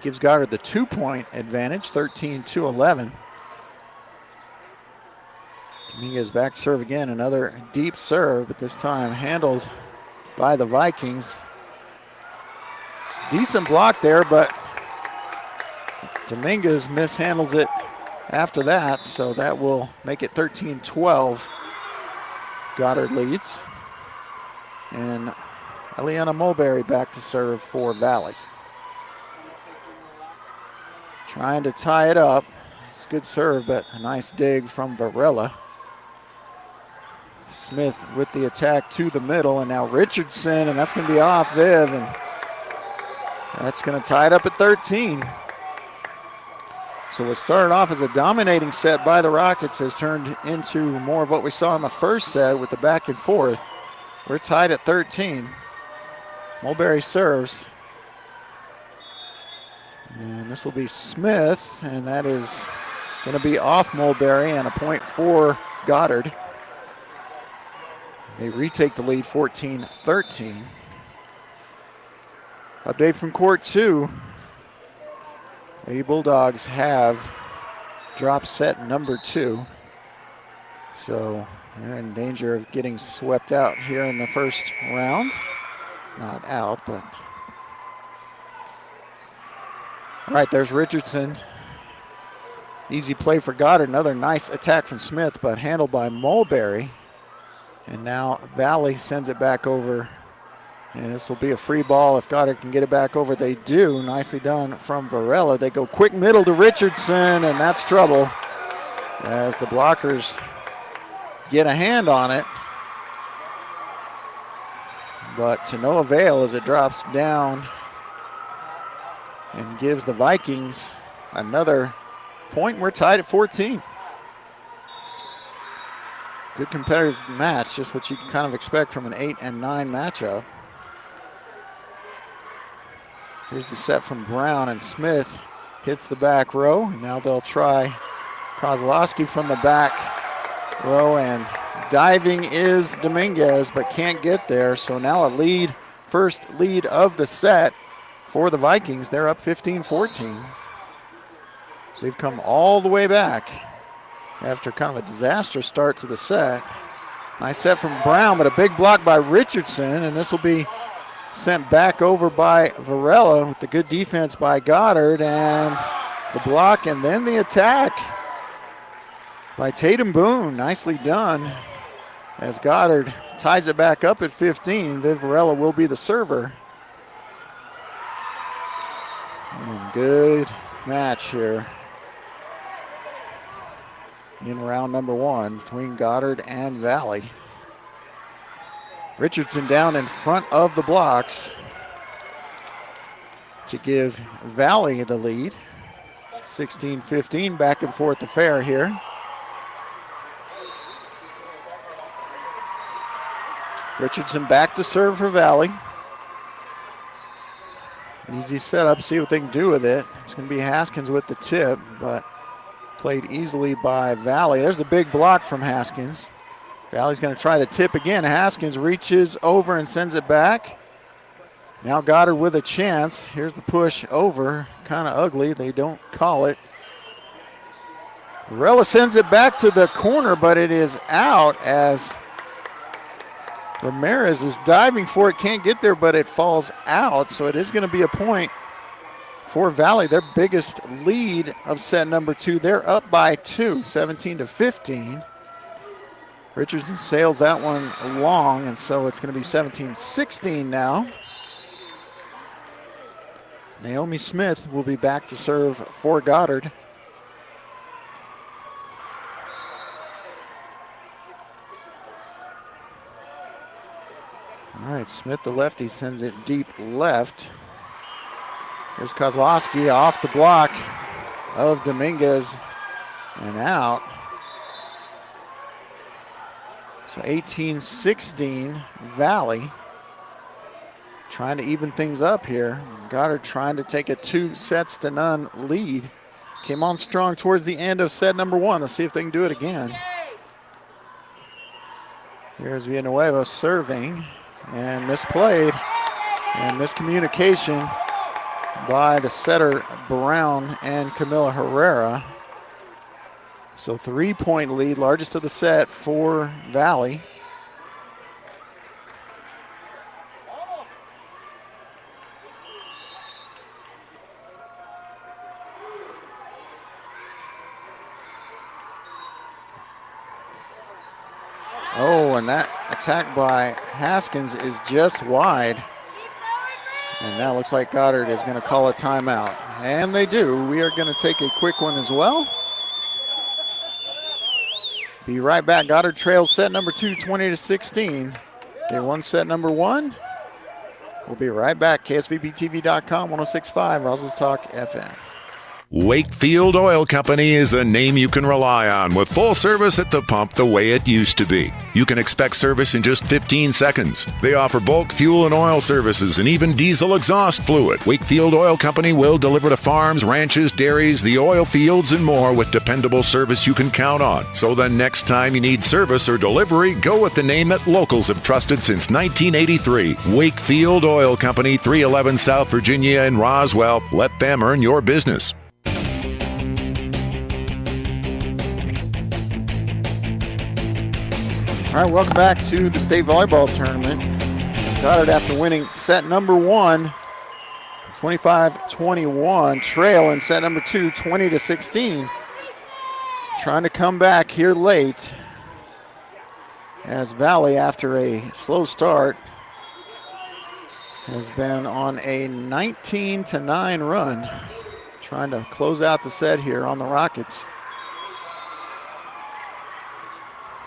Gives Goddard the 2-point advantage, 13-11. Dominguez back to serve again, another deep serve, but this time handled by the Vikings. Decent block there, but Dominguez mishandles it after that, so that will make it 13-12. Goddard leads. And Eliana Mulberry back to serve for Valley. Trying to tie it up. It's a good serve, but a nice dig from Varela. Smith with the attack to the middle, and now Richardson, and that's going to be off Viv, and that's going to tie it up at 13. So what started off as a dominating set by the Rockets has turned into more of what we saw in the first set with the back and forth. We're tied at 13. Mulberry serves. And this will be Smith, and that is going to be off Mulberry, and a point for Goddard. They retake the lead 14-13. Update from court 2. The Bulldogs have dropped set number 2. So they're in danger of getting swept out here in the first round. Not out, but. All right, there's Richardson. Easy play for Goddard. Another nice attack from Smith, but handled by Mulberry. And now Valley sends it back over. And this will be a free ball if Goddard can get it back over. They do. Nicely done from Varela. They go quick middle to Richardson, and that's trouble as the blockers get a hand on it. But to no avail as it drops down and gives the Vikings another point. We're tied at 14. Good competitive match, just what you can kind of expect from an 8 and 9 matchup. Here's the set from Brown, and Smith hits the back row. And now they'll try Kozlowski from the back row, and diving is Dominguez, but can't get there. So now a lead, first lead of the set for the Vikings. They're up 15-14. So they've come all the way back after kind of a disastrous start to the set. Nice set from Brown, but a big block by Richardson, and this will be sent back over by Varela with the good defense by Goddard, and the block and then the attack by Tatum Boone. Nicely done as Goddard ties it back up at 15. Viv Varela will be the server. And good match here in round number 1 between Goddard and Valley. Richardson down in front of the blocks to give Valley the lead. 16-15, back and forth affair here. Richardson back to serve for Valley. Easy setup, see what they can do with it. It's going to be Haskins with the tip, but played easily by Valley. There's the big block from Haskins. Valley's going to try the tip again. Haskins reaches over and sends it back. Now Goddard with a chance. Here's the push over. Kind of ugly. They don't call it. Varela sends it back to the corner, but it is out as Ramirez is diving for it. Can't get there, but it falls out. So it is going to be a point for Valley. Their biggest lead of set number 2. They're up by 2, 17-15. Richardson sails that one long, and so it's going to be 17-16 now. Naomi Smith will be back to serve for Goddard. All right, Smith, the lefty, sends it deep left. Here's Kozlowski off the block of Dominguez and out. So 18-16, Valley trying to even things up here. Goddard trying to take a 2-0 lead. Came on strong towards the end of set number 1. Let's see if they can do it again. Here's Villanueva serving and misplayed and miscommunication by the setter Brown and Camila Herrera. So 3-point lead, largest of the set for Valley. Oh, and that attack by Haskins is just wide. And now looks like Goddard is going to call a timeout. And they do. We are going to take a quick one as well. Be right back. Goddard trails set number 2, 20-16. They won set number 1. We'll be right back. KSVPTV.com, 106.5, Roswell's Talk FM. Wakefield Oil Company is a name you can rely on with full service at the pump the way it used to be. You can expect service in just 15 seconds. They offer bulk fuel and oil services and even diesel exhaust fluid. Wakefield Oil Company will deliver to farms, ranches, dairies, the oil fields, and more with dependable service you can count on. So the next time you need service or delivery, go with the name that locals have trusted since 1983. Wakefield Oil Company, 311 South Virginia in Roswell. Let them earn your business. All right, welcome back to the state volleyball tournament. Goddard, after winning set number 1, 25-21, trail in set number 2, 20-16. Trying to come back here late as Valley, after a slow start, has been on a 19-9 run. Trying to close out the set here on the Rockets.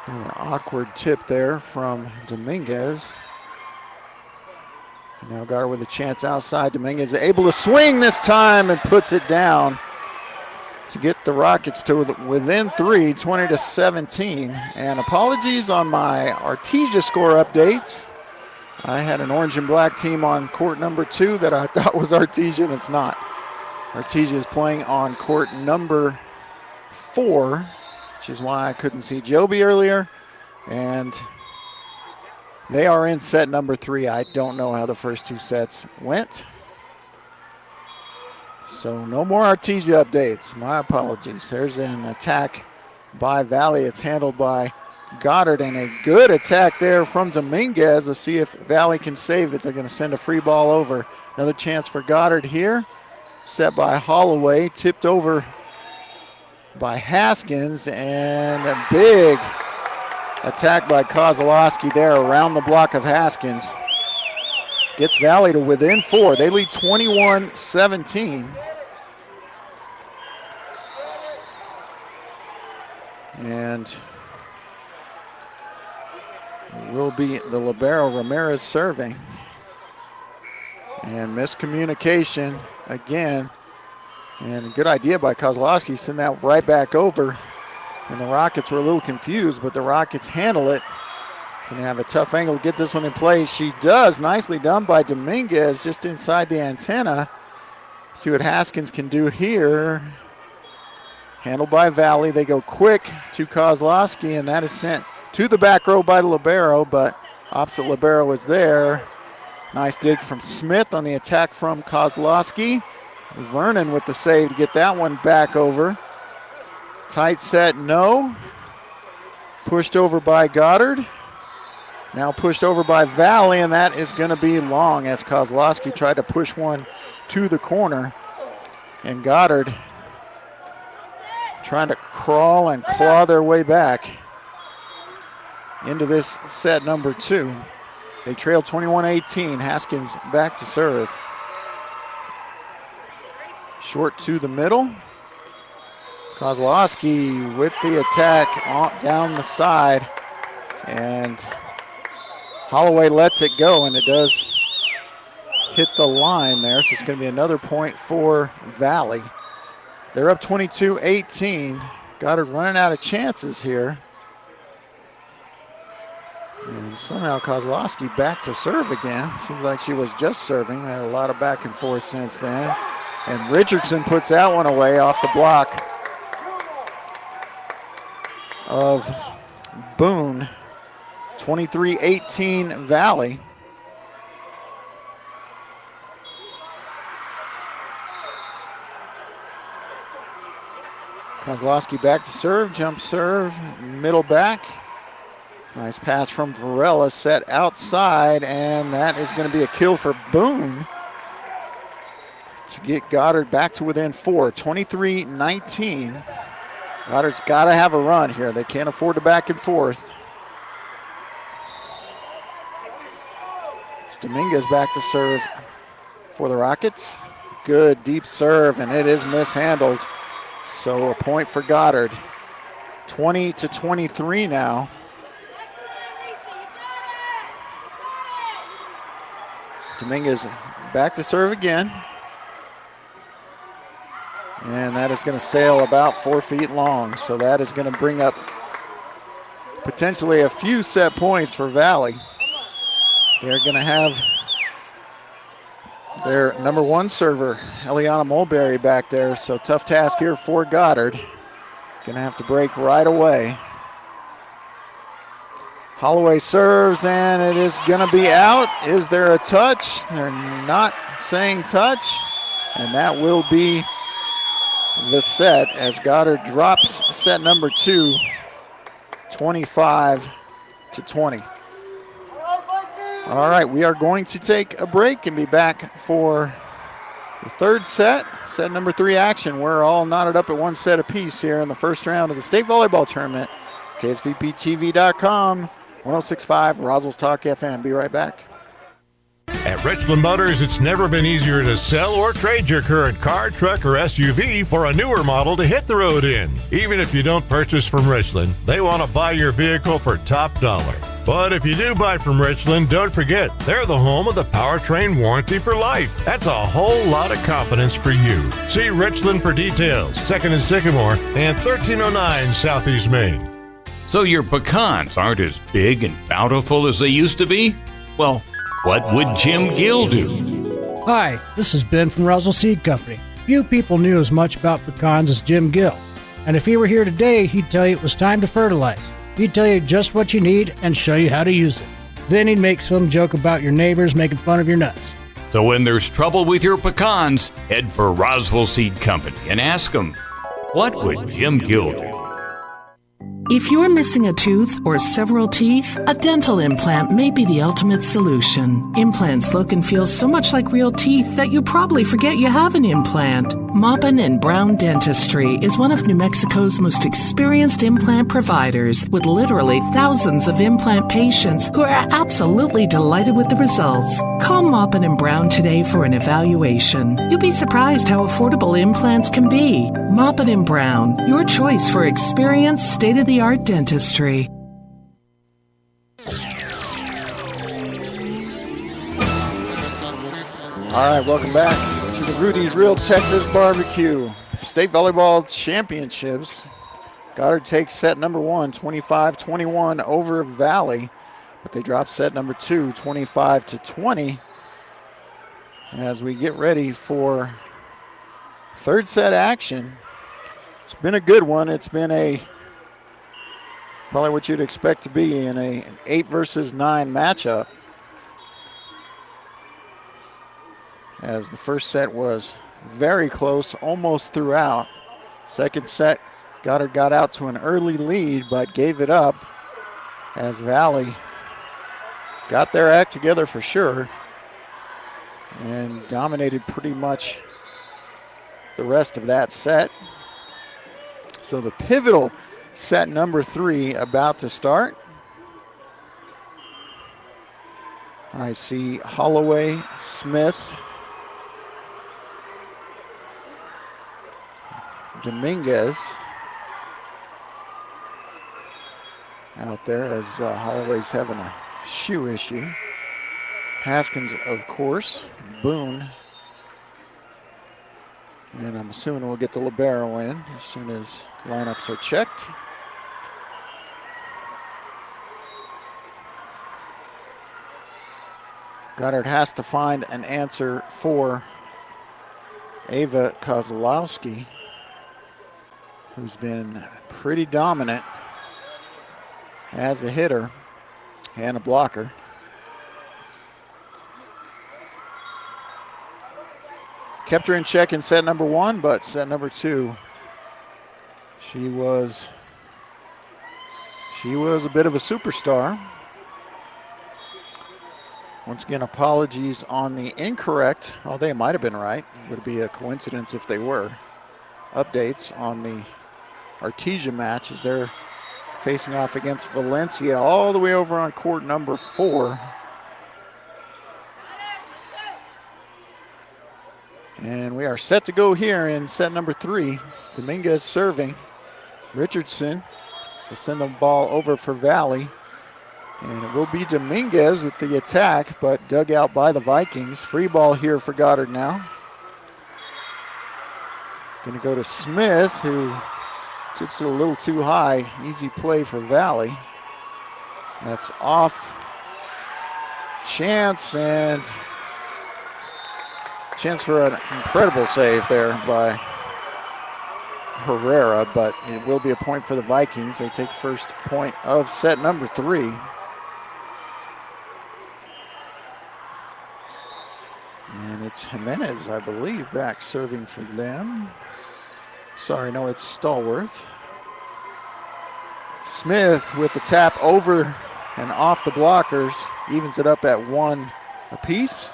An awkward tip there from Dominguez. Now Goddard with a chance outside. Dominguez able to swing this time and puts it down to get the Rockets to within 3, 20-17. And apologies on my Artesia score updates. I had an orange and black team on court number 2 that I thought was Artesia, and it's not. Artesia is playing on court number 4. Which is why I couldn't see Joby earlier. And they are in set number 3. I don't know how the first 2 sets went. So no more Artesia updates. My apologies. There's an attack by Valley. It's handled by Goddard, and a good attack there from Dominguez. Let's see if Valley can save it. They're going to send a free ball over. Another chance for Goddard here. Set by Holloway. Tipped over by Haskins, and a big attack by Kozlowski there around the block of Haskins. Gets Valley to within 4. They lead 21-17. And it will be the libero Ramirez serving. And miscommunication again. And a good idea by Kozlowski, send that right back over. And the Rockets were a little confused, but the Rockets handle it. Gonna have a tough angle to get this one in play. She does. Nicely done by Dominguez, just inside the antenna. See what Haskins can do here. Handled by Valley. They go quick to Kozlowski, and that is sent to the back row by the libero, but opposite libero is there. Nice dig from Smith on the attack from Kozlowski. Vernon with the save to get that one back over. Tight set, no. Pushed over by Goddard. Now pushed over by Valley, and that is going to be long as Kozlowski tried to push one to the corner. And Goddard trying to crawl and claw their way back into this set number 2. They trail 21-18. Haskins back to serve. Short to the middle. Kozlowski with the attack down the side. And Holloway lets it go, and it does hit the line there. So it's going to be another point for Valley. They're up 22-18. Goddard running out of chances here. And somehow Kozlowski back to serve again. Seems like she was just serving. Had a lot of back and forth since then. And Richardson puts that one away off the block of Boone. 23-18 Valley. Kozlowski back to serve, jump serve, middle back. Nice pass from Varela, set outside, and that is going to be a kill for Boone to get Goddard back to within 4, 23-19. Goddard's got to have a run here. They can't afford to back and forth. It's Dominguez back to serve for the Rockets. Good deep serve, and it is mishandled. So a point for Goddard. 20-23 now. Dominguez back to serve again. And that is going to sail about 4 feet long. So that is going to bring up potentially a few set points for Valley. They're going to have their number one server, Eliana Mulberry, back there. So tough task here for Goddard. Going to have to break right away. Holloway serves, and it is going to be out. Is there a touch? They're not saying touch, and that will be the set as Goddard drops set number 2, 25-20. All right, we are going to take a break and be back for the third set, set number 3 action. We're all knotted up at one set apiece here in the first round of the state volleyball tournament. KSVPTV.com. 106.5 Roswell's Talk FM. Be right back. At Richland Motors, it's never been easier to sell or trade your current car, truck, or SUV for a newer model to hit the road in. Even if you don't purchase from Richland, they want to buy your vehicle for top dollar. But if you do buy from Richland, don't forget, they're the home of the powertrain warranty for life. That's a whole lot of confidence for you. See Richland for details. 2nd and Sycamore and 1309 Southeast Main. So your pecans aren't as big and bountiful as they used to be? Well, what would Jim Gill do? Hi, this is Ben from Roswell Seed Company. Few people knew as much about pecans as Jim Gill. And if he were here today, he'd tell you it was time to fertilize. He'd tell you just what you need and show you how to use it. Then he'd make some joke about your neighbors making fun of your nuts. So when there's trouble with your pecans, head for Roswell Seed Company and ask them, what would Jim Gill do? If you're missing a tooth or several teeth, a dental implant may be the ultimate solution. Implants look and feel so much like real teeth that you probably forget you have an implant. Maupin & Brown Dentistry is one of New Mexico's most experienced implant providers, with literally thousands of implant patients who are absolutely delighted with the results. Call Maupin & Brown today for an evaluation. You'll be surprised how affordable implants can be. Maupin & Brown, your choice for experienced, state-of-the-art dentistry. All right, welcome back to the Rudy's Real Texas Barbecue State Volleyball Championships. Goddard takes set number 1, 25-21 over Valley, but they drop set number 2, 25-20. As we get ready for third set action. It's been a good one. It's been probably what you'd expect to be in an 8 versus 9 matchup. As the first set was very close almost throughout. Second set, Goddard got out to an early lead but gave it up as Valley got their act together for sure and dominated pretty much the rest of that set. So the pivotal set number 3 about to start. I see Holloway, Smith, Dominguez out there as Holloway's having a shoe issue. Haskins, of course, Boone. And I'm assuming we'll get the libero in as soon as lineups are checked. Goddard has to find an answer for Ava Kozlowski, who's been pretty dominant as a hitter and a blocker. Kept her in check in set number 1, but set number 2, she was a bit of a superstar. Once again, apologies on the incorrect, oh, they might have been right. It would be a coincidence if they were. Updates on the Artesia match as they're facing off against Valencia all the way over on court number 4. And we are set to go here in set number 3. Dominguez serving. Richardson will send the ball over for Valley. And it will be Dominguez with the attack, but dug out by the Vikings. Free ball here for Goddard now. Going to go to Smith, who tips it a little too high. Easy play for Valley. That's off. Chance for an incredible save there by Herrera, but it will be a point for the Vikings. They take first point of set number 3. And it's Jimenez, I believe, back serving for them. Sorry, no, it's Stallworth. Smith with the tap over and off the blockers, evens it up at 1 apiece.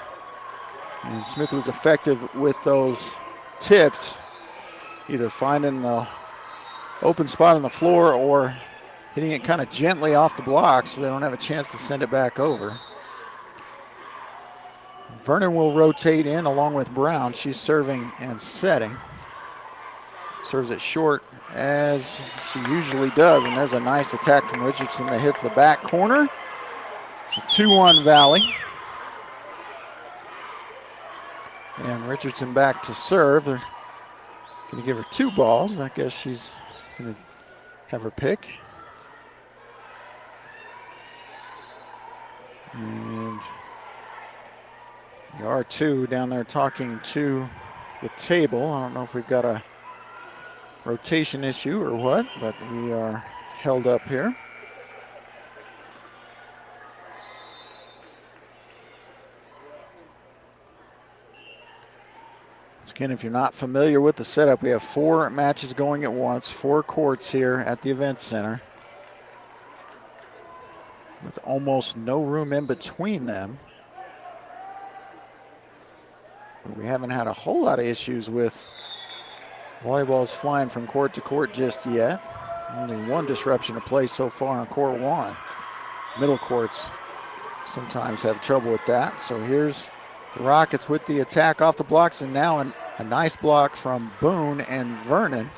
And Smith was effective with those tips, either finding the open spot on the floor or hitting it kind of gently off the block so they don't have a chance to send it back over. Vernon will rotate in along with Brown. She's serving and setting. Serves it short as she usually does, and there's a nice attack from Richardson that hits the back corner. It's a 2-1 Valley. And Richardson back to serve. They're going to give her 2 balls. I guess she's going to have her pick. And the R2 down there talking to the table. I don't know if we've got a rotation issue or what, but we are held up here. Again, if you're not familiar with the setup, we have 4 matches going at once, 4 courts here at the event center, with almost no room in between them. But we haven't had a whole lot of issues with volleyballs flying from court to court just yet. Only 1 disruption of play so far on court 1. Middle courts sometimes have trouble with that. So here's the Rockets with the attack off the blocks, and now a nice block from Boone and Vernon.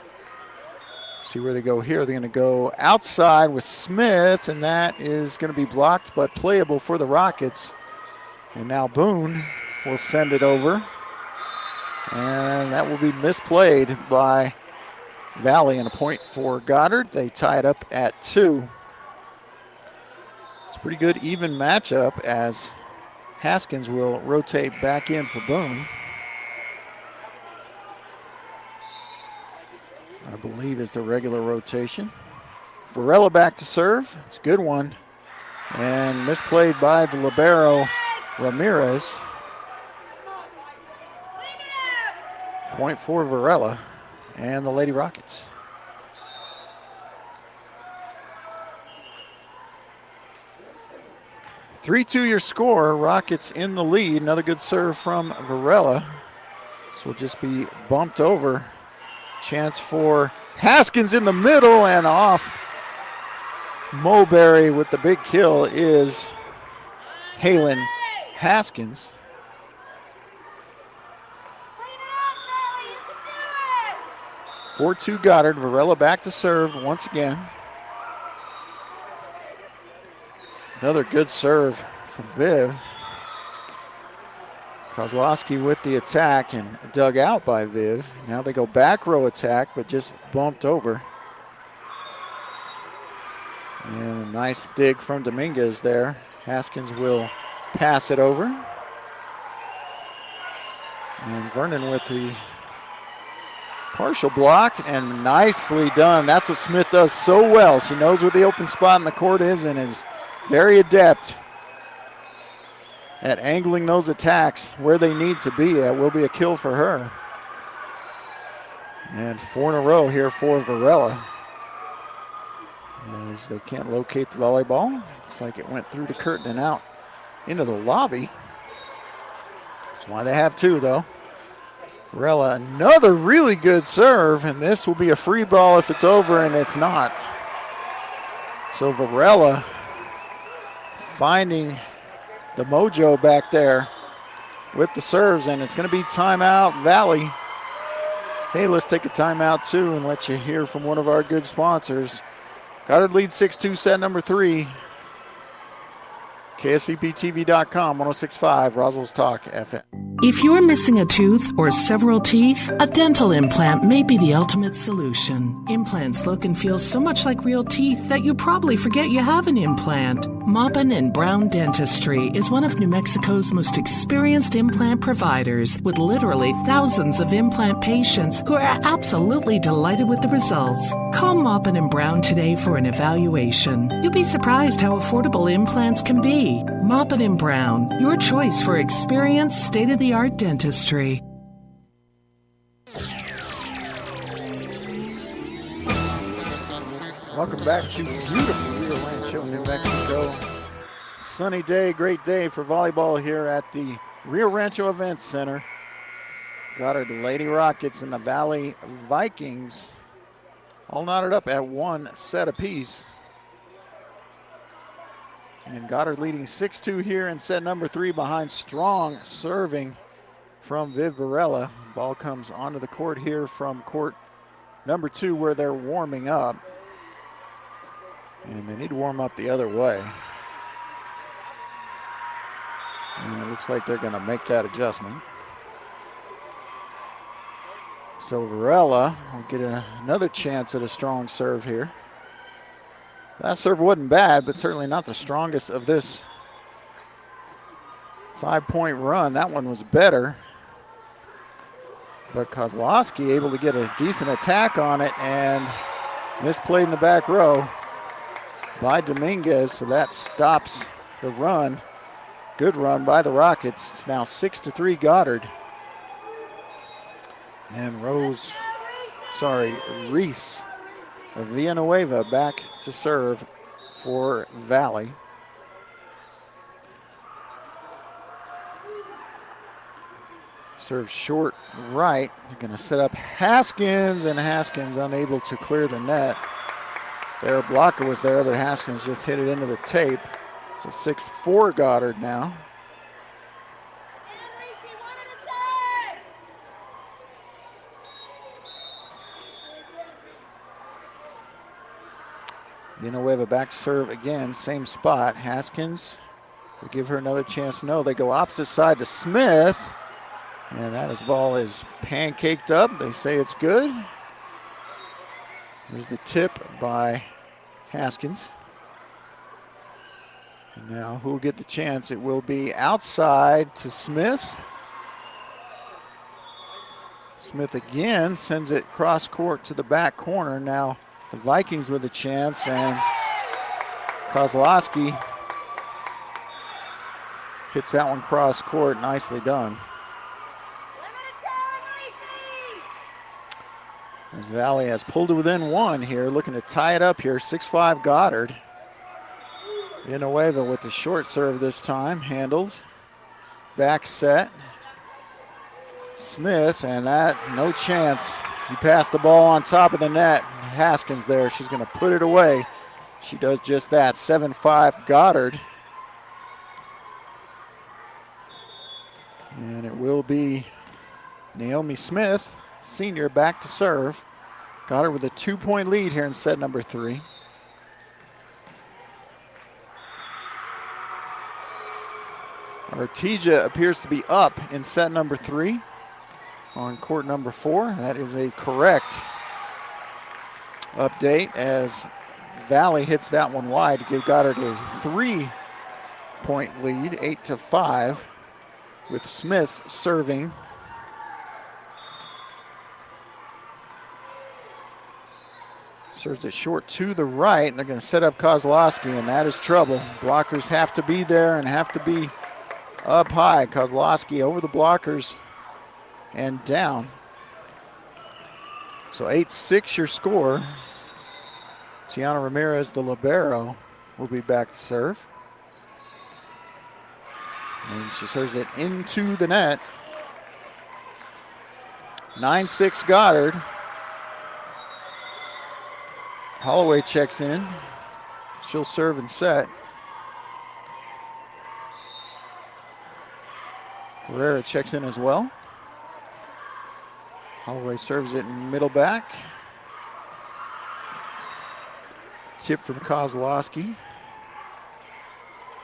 See where they go here. They're going to go outside with Smith, and that is going to be blocked but playable for the Rockets. And now Boone will send it over, and that will be misplayed by Valley, and a point for Goddard. They tie it up at 2. It's a pretty good even matchup as Haskins will rotate back in for Boone. I believe is the regular rotation. Varela back to serve. It's a good one. And misplayed by the libero Ramirez. Point for Varela and the Lady Rockets. (3-2) your score. Rockets in the lead. Another good serve from Varela. This will just be bumped over. Chance for Haskins in the middle and off. Mulberry with the big kill is Halen Haskins. (4-2) Goddard. Varela back to serve once again. Another good serve from Viv. Kozlowski with the attack and dug out by Viv. Now they go back row attack, but just bumped over. And a nice dig from Dominguez there. Haskins will pass it over. And Vernon with the partial block, and nicely done. That's what Smith does so well. She knows where the open spot in the court is and is very adept at angling those attacks where they need to be. That will be a kill for her. And 4 in a row here for Varela. As they can't locate the volleyball. Looks like it went through the curtain and out into the lobby. That's why they have 2, though. Varela, another really good serve, and this will be a free ball if it's over, and it's not. So Varela finding the mojo back there with the serves, and it's going to be timeout Valley. Hey, let's take a timeout too and let you hear from one of our good sponsors. Goddard leads 6-2, set number 3. KSVPTV.com, 106.5, Roswell's Talk FM. If you're missing a tooth or several teeth, a dental implant may be the ultimate solution. Implants look and feel so much like real teeth that you probably forget you have an implant. Maupin and Brown Dentistry is one of New Mexico's most experienced implant providers, with literally thousands of implant patients who are absolutely delighted with the results. Call Maupin and Brown today for an evaluation. You'll be surprised how affordable implants can be. Maupin and Brown, your choice for experienced, state-of-the-art dentistry. Welcome back to beautiful Rio Rancho, New Mexico. Sunny day, great day for volleyball here at the Rio Rancho Events Center. Goddard Lady Rockets and the Valley Vikings all knotted up at 1 set apiece. And Goddard leading 6-2 here in set number 3 behind strong serving from Viv Varela. Ball comes onto the court here from court number 2 where they're warming up. And they need to warm up the other way. And it looks like they're going to make that adjustment. So Varela will get another chance at a strong serve here. That serve wasn't bad, but certainly not the strongest of this 5-point run. That one was better. But Kozlowski able to get a decent attack on it and misplayed in the back row by Dominguez, so that stops the run. Good run by the Rockets. It's now 6-3 Goddard. And Reese of Villanueva back to serve for Valley. Serve short right. They're going to set up Haskins, and Haskins unable to clear the net. Their blocker was there, but Haskins just hit it into the tape. So 6-4 Goddard now. Villanueva back to serve again, same spot. Haskins will give her another chance. No, they go opposite side to Smith. And that ball is pancaked up. They say it's good. There's the tip by Haskins. And now who will get the chance? It will be outside to Smith. Smith again sends it cross court to the back corner. Now the Vikings with a chance, and Kozlowski hits that one cross court. Nicely done. As Valley has pulled it within 1 here, looking to tie it up here. 6-5 Goddard. Villanueva with the short serve this time, handled. Back set. Smith, and that, no chance. She passed the ball on top of the net. Haskins there, she's going to put it away. She does just that. 7-5 Goddard. And it will be Naomi Smith, senior, back to serve. Goddard with a 2-point lead here in set number 3. Artesia appears to be up in set number 3 on court number 4. That is a correct update as Valley hits that one wide to give Goddard a 3-point lead, 8-5, with Smith serving Serves it short to the right, and they're going to set up Kozlowski, and that is trouble. Blockers have to be there and have to be up high. Kozlowski over the blockers and down. So 8-6 your score. Tiana Ramirez, the libero, will be back to serve. And she serves it into the net. 9-6 Goddard. Holloway checks in. She'll serve and set. Herrera checks in as well. Holloway serves it middle back. Tip from Kozlowski.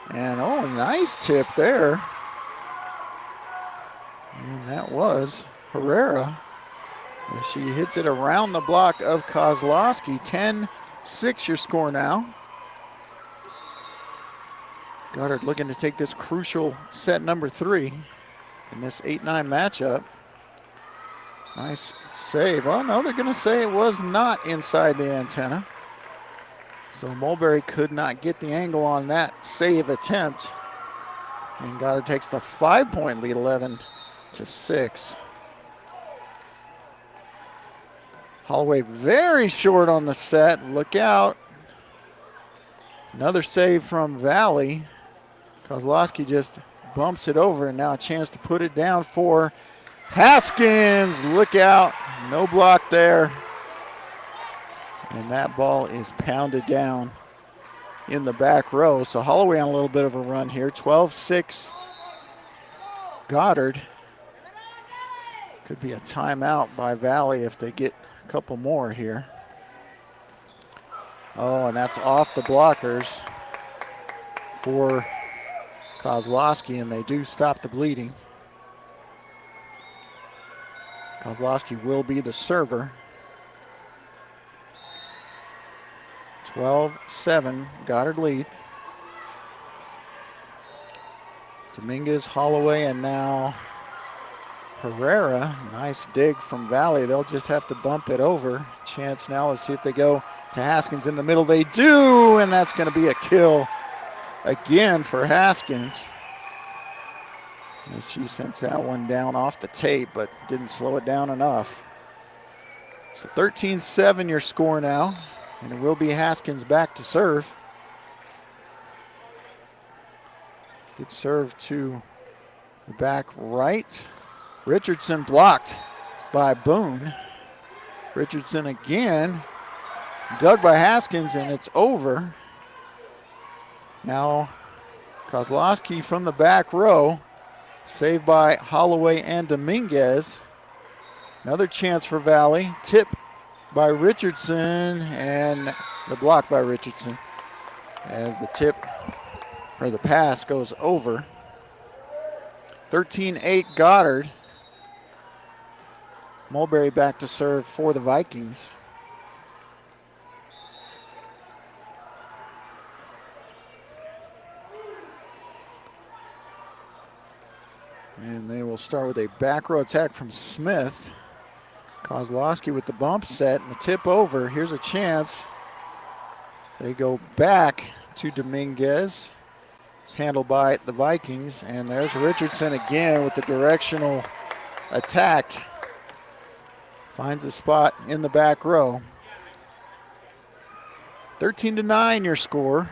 And oh, nice tip there. And that was Herrera. She hits it around the block of Kozlowski. 10-6 your score now. Goddard looking to take this crucial set number 3 in this 8-9 matchup. Nice save. Oh no, they're going to say it was not inside the antenna. So Mulberry could not get the angle on that save attempt. And Goddard takes the 5-point lead, 11-6. Holloway very short on the set. Look out. Another save from Valley. Kozlowski just bumps it over, and now a chance to put it down for Haskins. Look out. No block there. And that ball is pounded down in the back row. So Holloway on a little bit of a run here. 12-6 Goddard. Could be a timeout by Valley if they get a couple more here. Oh, and that's off the blockers for Kozlowski, and they do stop the bleeding. Kozlowski will be the server. 12-7, Goddard lead. Dominguez, Holloway, and now Herrera. Nice dig from Valley. They'll just have to bump it over. Chance now, let's see if they go to Haskins in the middle. They do, and that's going to be a kill again for Haskins. As she sends that one down off the tape, but didn't slow it down enough. So 13-7 your score now, and it will be Haskins back to serve. Good serve to the back right. Richardson blocked by Boone. Richardson again, dug by Haskins, and it's over. Now Kozlowski from the back row, saved by Holloway and Dominguez. Another chance for Valley. Tip by Richardson, and the block by Richardson as the tip or the pass goes over. 13-8 Goddard. Mulberry back to serve for the Vikings. And they will start with a back row attack from Smith. Kozlowski with the bump set and the tip over. Here's a chance. They go back to Dominguez. It's handled by the Vikings. And there's Richardson again with the directional attack. Finds a spot in the back row. 13-9 your score.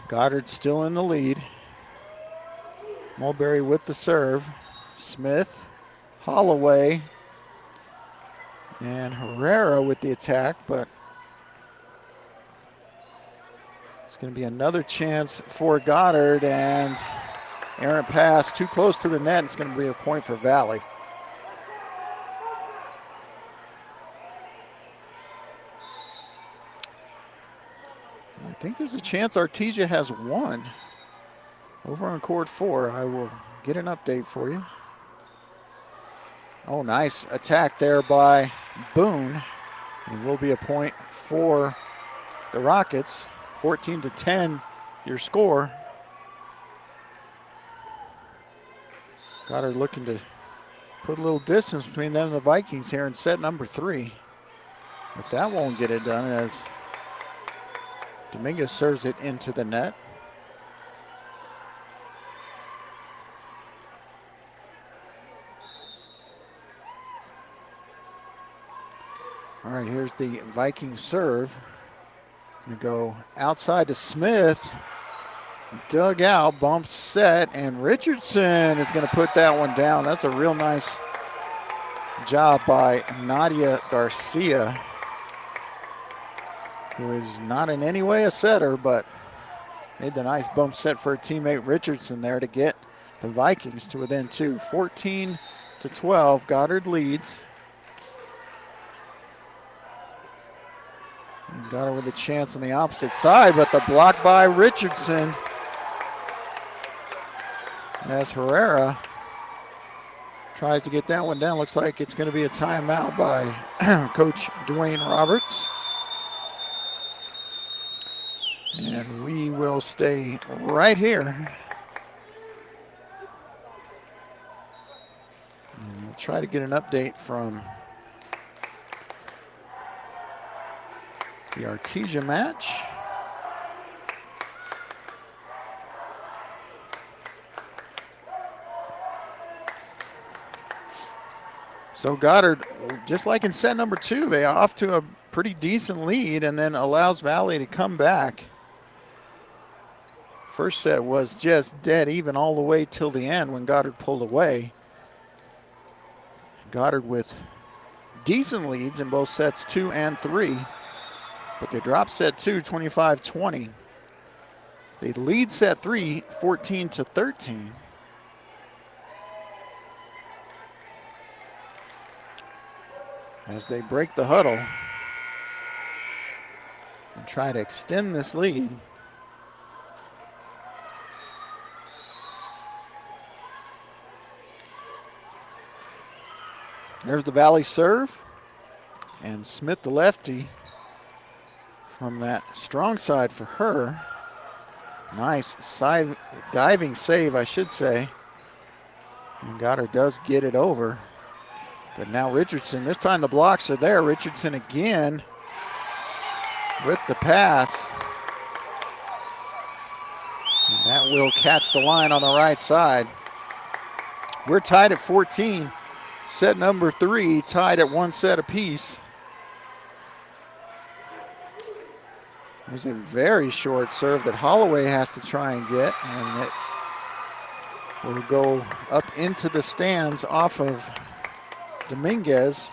Goddard still in the lead. Mulberry with the serve. Smith, Holloway, and Herrera with the attack, but it's going to be another chance for Goddard, and errant pass too close to the net. It's going to be a point for Valley. I think there's a chance Artesia has one over on court 4. I will get an update for you. Oh, nice attack there by Boone. It will be a point for the Rockets. 14-10 your score. Goddard looking to Put a little distance between them and the Vikings here in set number 3. But that won't get it done as Dominguez serves it into the net. All right, here's the Viking serve. Gonna go outside to Smith. Dug out, bump set, and Richardson is gonna put that one down. That's a real nice job by Nadia Garcia, who is not in any way a setter, but made the nice bump set for her teammate Richardson there to get the Vikings to within 2. 14-12, Goddard leads. And Goddard with a chance on the opposite side, but the block by Richardson as Herrera tries to get that one down. Looks like it's going to be a timeout by Coach Dwayne Roberts. And we will stay right here. And we'll try to get an update from the Artesia match. So Goddard, just like in set number 2, they are off to a pretty decent lead and then allows Valley to come back. First set was just dead even all the way till the end when Goddard pulled away. Goddard with decent leads in both sets 2 and 3. But they drop set 2, 25-20. They lead set 3, 14-13. As they break the huddle and try to extend this lead. There's the Valley serve. And Smith, the lefty, from that strong side for her. Nice diving save, I should say. And Goddard does get it over. But now Richardson, this time the blocks are there. Richardson again with the pass. And that will catch the line on the right side. We're tied at 14. Set number 3 tied at 1 set apiece. There's a very short serve that Holloway has to try and get, and it will go up into the stands off of Dominguez.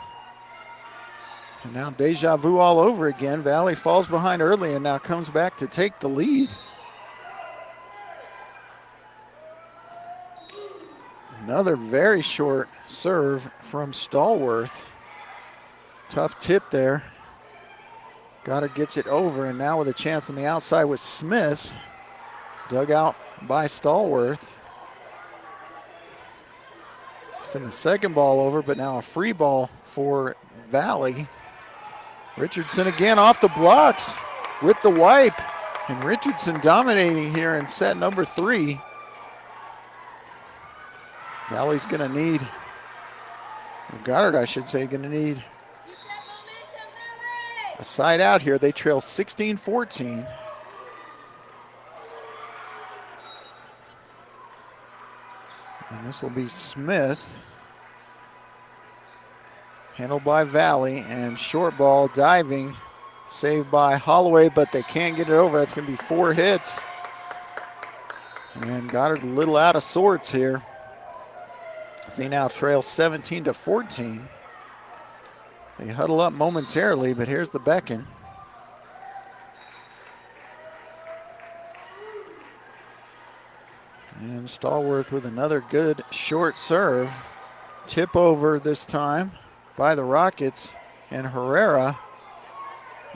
And now deja vu all over again. Valley falls behind early and now comes back to take the lead. Another very short serve from Stallworth. Tough tip there. Goddard gets it over, and now with a chance on the outside with Smith. Dug out by Stallworth. Send the second ball over, but now a free ball for Valley. Richardson again off the blocks with the wipe. And Richardson dominating here in set number 3. Valley's gonna need, or Goddard I should say, gonna need a side out here. They trail 16-14. And this will be Smith. Handled by Valley, and short ball diving. Saved by Holloway, but they can't get it over. That's going to be 4 hits. And Goddard a little out of sorts here. They now trail 17-14. They huddle up momentarily, but here's the beckon. And Stallworth with another good short serve. Tip over this time by the Rockets, and Herrera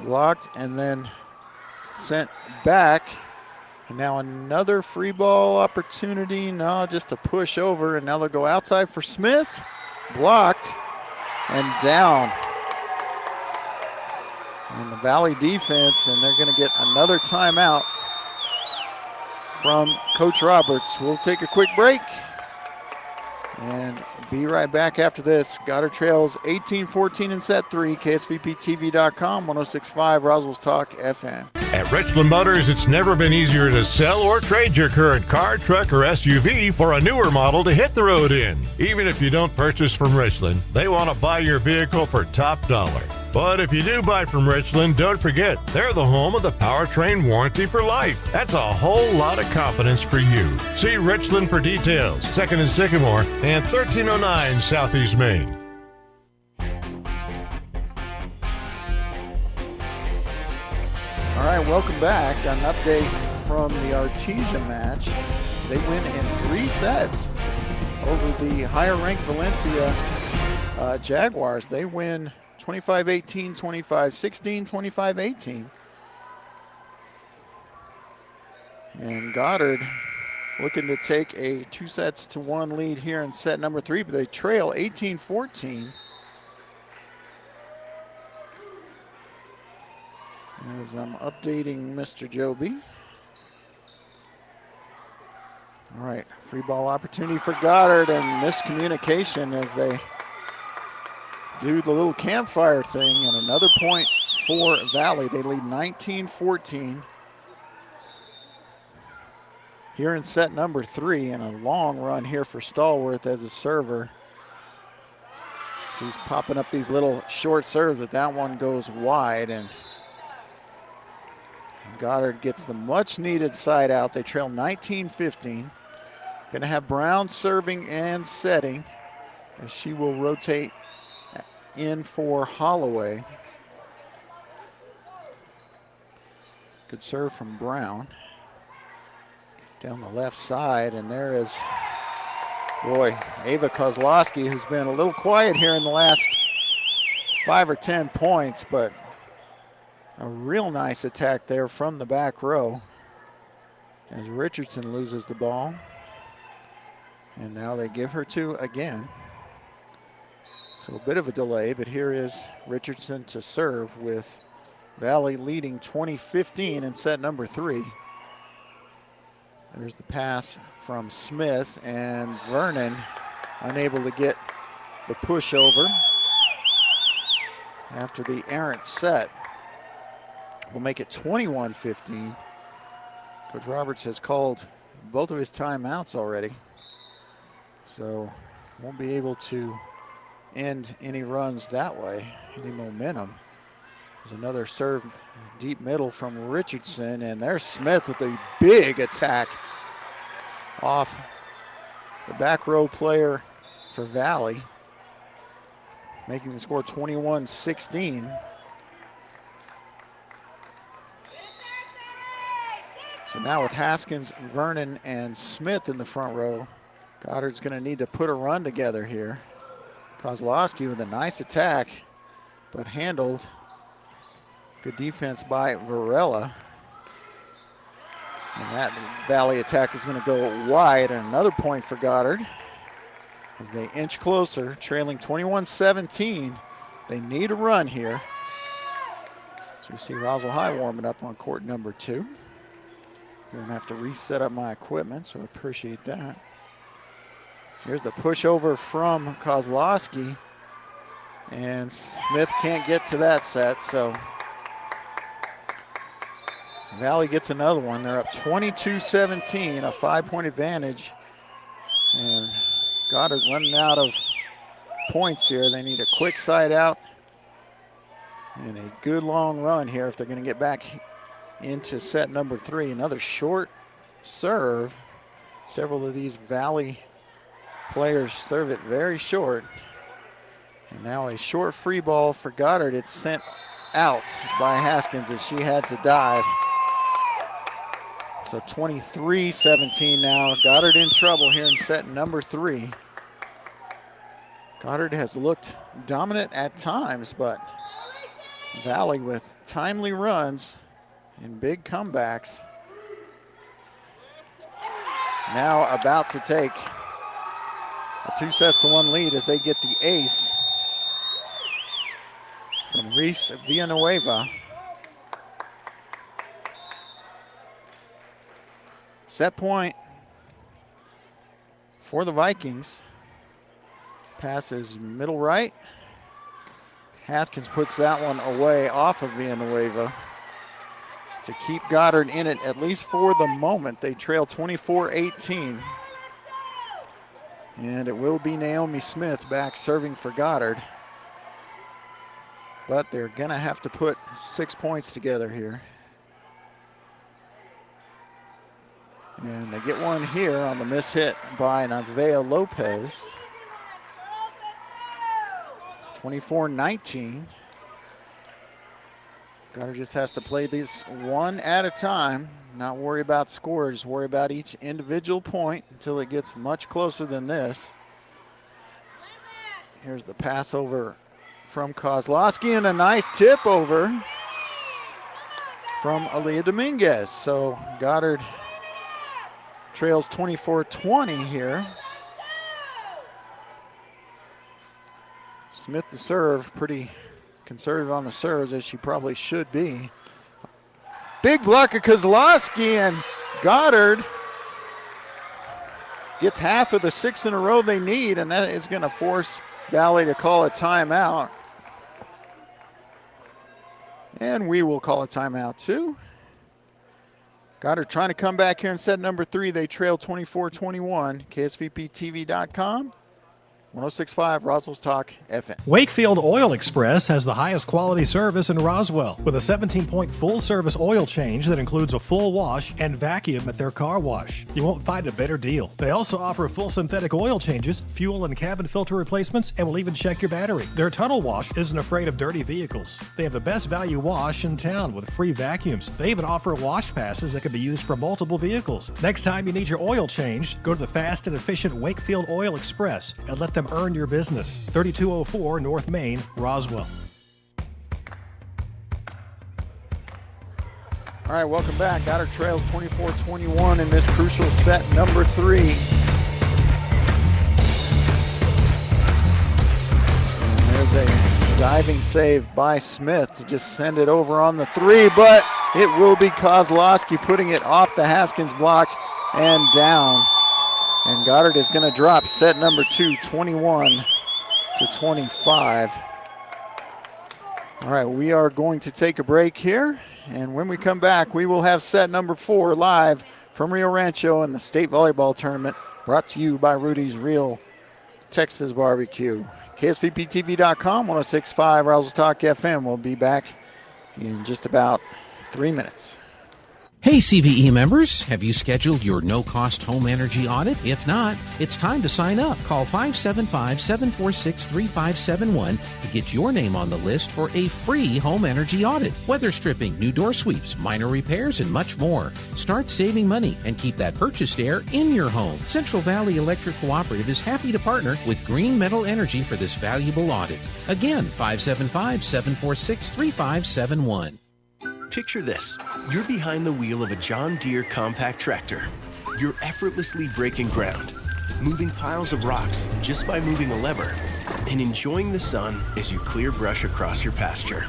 blocked and then sent back. And now another free ball opportunity. No, just a push over, and now they'll go outside for Smith. Blocked and down. And the Valley defense, and they're going to get another timeout from Coach Roberts. We'll take a quick break, And be right back after this. Goddard trails 18-14 in set 3. KSVPTV.com, 106.5 Roswell's Talk FM. At Richland Motors, it's never been easier to sell or trade your current car, truck, or SUV for a newer model to hit the road in. Even if you don't purchase from Richland, they want to buy your vehicle for top dollar. But if you do buy from Richland, don't forget, they're the home of the powertrain warranty for life. That's a whole lot of confidence for you. See Richland for details. 2nd and Sycamore and 1309 Southeast Main. All right, welcome back. An update from the Artesia match. They win in 3 sets over the higher-ranked Valencia Jaguars. They win 25-18, 25-16, 25-18. And Goddard looking to take a 2-1 lead here in set number 3, but they trail 18-14. As I'm updating Mr. Joby. All right, free ball opportunity for Goddard, and miscommunication as they do the little campfire thing, and another point for Valley. They lead 19-14 here in set number 3, and a long run here for Stallworth as a server. She's popping up these little short serves, but that one goes wide, and Goddard gets the much needed side out. They trail 19-15. Going to have Brown serving and setting as she will rotate in for Holloway. Good serve from Brown. Down the left side, and there is, boy, Ava Kozlowski, who's been a little quiet here in the last 5 or 10 points, but a real nice attack there from the back row as Richardson loses the ball. And now they give her to again. So a bit of a delay, but here is Richardson to serve with Valley leading 20-15 in set number 3. There's the pass from Smith, and Vernon unable to get the pushover after the errant set. Will make it 21-15. Coach Roberts has called both of his timeouts already, so won't be able to end any runs that way, any momentum. There's another serve deep middle from Richardson, and there's Smith with a big attack off the back row player for Valley, making the score 21-16. So now with Haskins, Vernon, and Smith in the front row, Goddard's going to need to put a run together here. Kozlowski with a nice attack, but handled. Good defense by Varela. And that Valley attack is going to go wide, and another point for Goddard as they inch closer, trailing 21-17. They need a run here. So we see Roswell High warming up on court number 2. I'm gonna have to reset up my equipment, so I appreciate that. Here's the pushover from Kozlowski, and Smith can't get to that set, so Valley gets another one. They're up 22-17, a 5-point advantage, and Goddard running out of points here. They need a quick side out and a good long run here if they're gonna get back into set number 3. Another short serve. Several of these Valley players serve it very short. And now a short free ball for Goddard. It's sent out by Haskins as she had to dive. So 23-17 now. Goddard in trouble here in set number 3. Goddard has looked dominant at times, but Valley with timely runs and big comebacks. Now about to take a 2-1 lead as they get the ace from Reese Villanueva. Set point for the Vikings. Pass is middle right. Haskins puts that one away off of Villanueva to keep Goddard in it, at least for the moment. They trail 24-18. And it will be Naomi Smith back serving for Goddard. But they're going to have to put 6 points together here. And they get one here on the miss hit by Nevaeh Lopez. 24-19. Goddard just has to play these one at a time, not worry about scores, just worry about each individual point until it gets much closer than this. Here's the pass over from Kozlowski and a nice tip over from Aaliyah Dominguez. So Goddard trails 24-20 here. Smith to serve, pretty conservative on the serves, as she probably should be. Big block of Kozlowski, and Goddard gets half of the 6 in a row they need, and that is going to force Valley to call a timeout. And we will call a timeout too. Goddard trying to come back here in set number 3. They trail 24-21. KSVPTV.com. 106.5 Roswell's Talk FM. Wakefield Oil Express has the highest quality service in Roswell with a 17-point full-service oil change that includes a full wash and vacuum at their car wash. You won't find a better deal. They also offer full synthetic oil changes, fuel and cabin filter replacements, and will even check your battery. Their tunnel wash isn't afraid of dirty vehicles. They have the best value wash in town with free vacuums. They even offer wash passes that can be used for multiple vehicles. Next time you need your oil changed, go to the fast and efficient Wakefield Oil Express and let them earn your business. 3204 North Main, Roswell. All right, welcome back. Goddard trails 24-21 in this crucial set number 3. And there's a diving save by Smith to just send it over on the 3, but it will be Kozlowski putting it off the Haskins block and down. And Goddard is going to drop set number 2, 21-25. All right, we are going to take a break here. And when we come back, we will have set number 4 live from Rio Rancho in the state volleyball tournament, brought to you by Rudy's Real Texas Barbecue. KSVPTV.com, 106.5 Roswell's Talk FM. We'll be back in just about 3 minutes. Hey CVE members, have you scheduled your no-cost home energy audit? If not, it's time to sign up. Call 575-746-3571 to get your name on the list for a free home energy audit. Weather stripping, new door sweeps, minor repairs, and much more. Start saving money and keep that purchased air in your home. Central Valley Electric Cooperative is happy to partner with Green Metal Energy for this valuable audit. Again, 575-746-3571. Picture this. You're behind the wheel of a John Deere compact tractor. You're effortlessly breaking ground, moving piles of rocks just by moving a lever, and enjoying the sun as you clear brush across your pasture.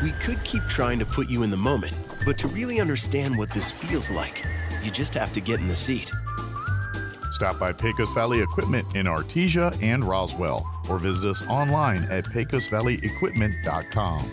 We could keep trying to put you in the moment, but to really understand what this feels like, you just have to get in the seat. Stop by Pecos Valley Equipment in Artesia and Roswell, or visit us online at pecosvalleyequipment.com.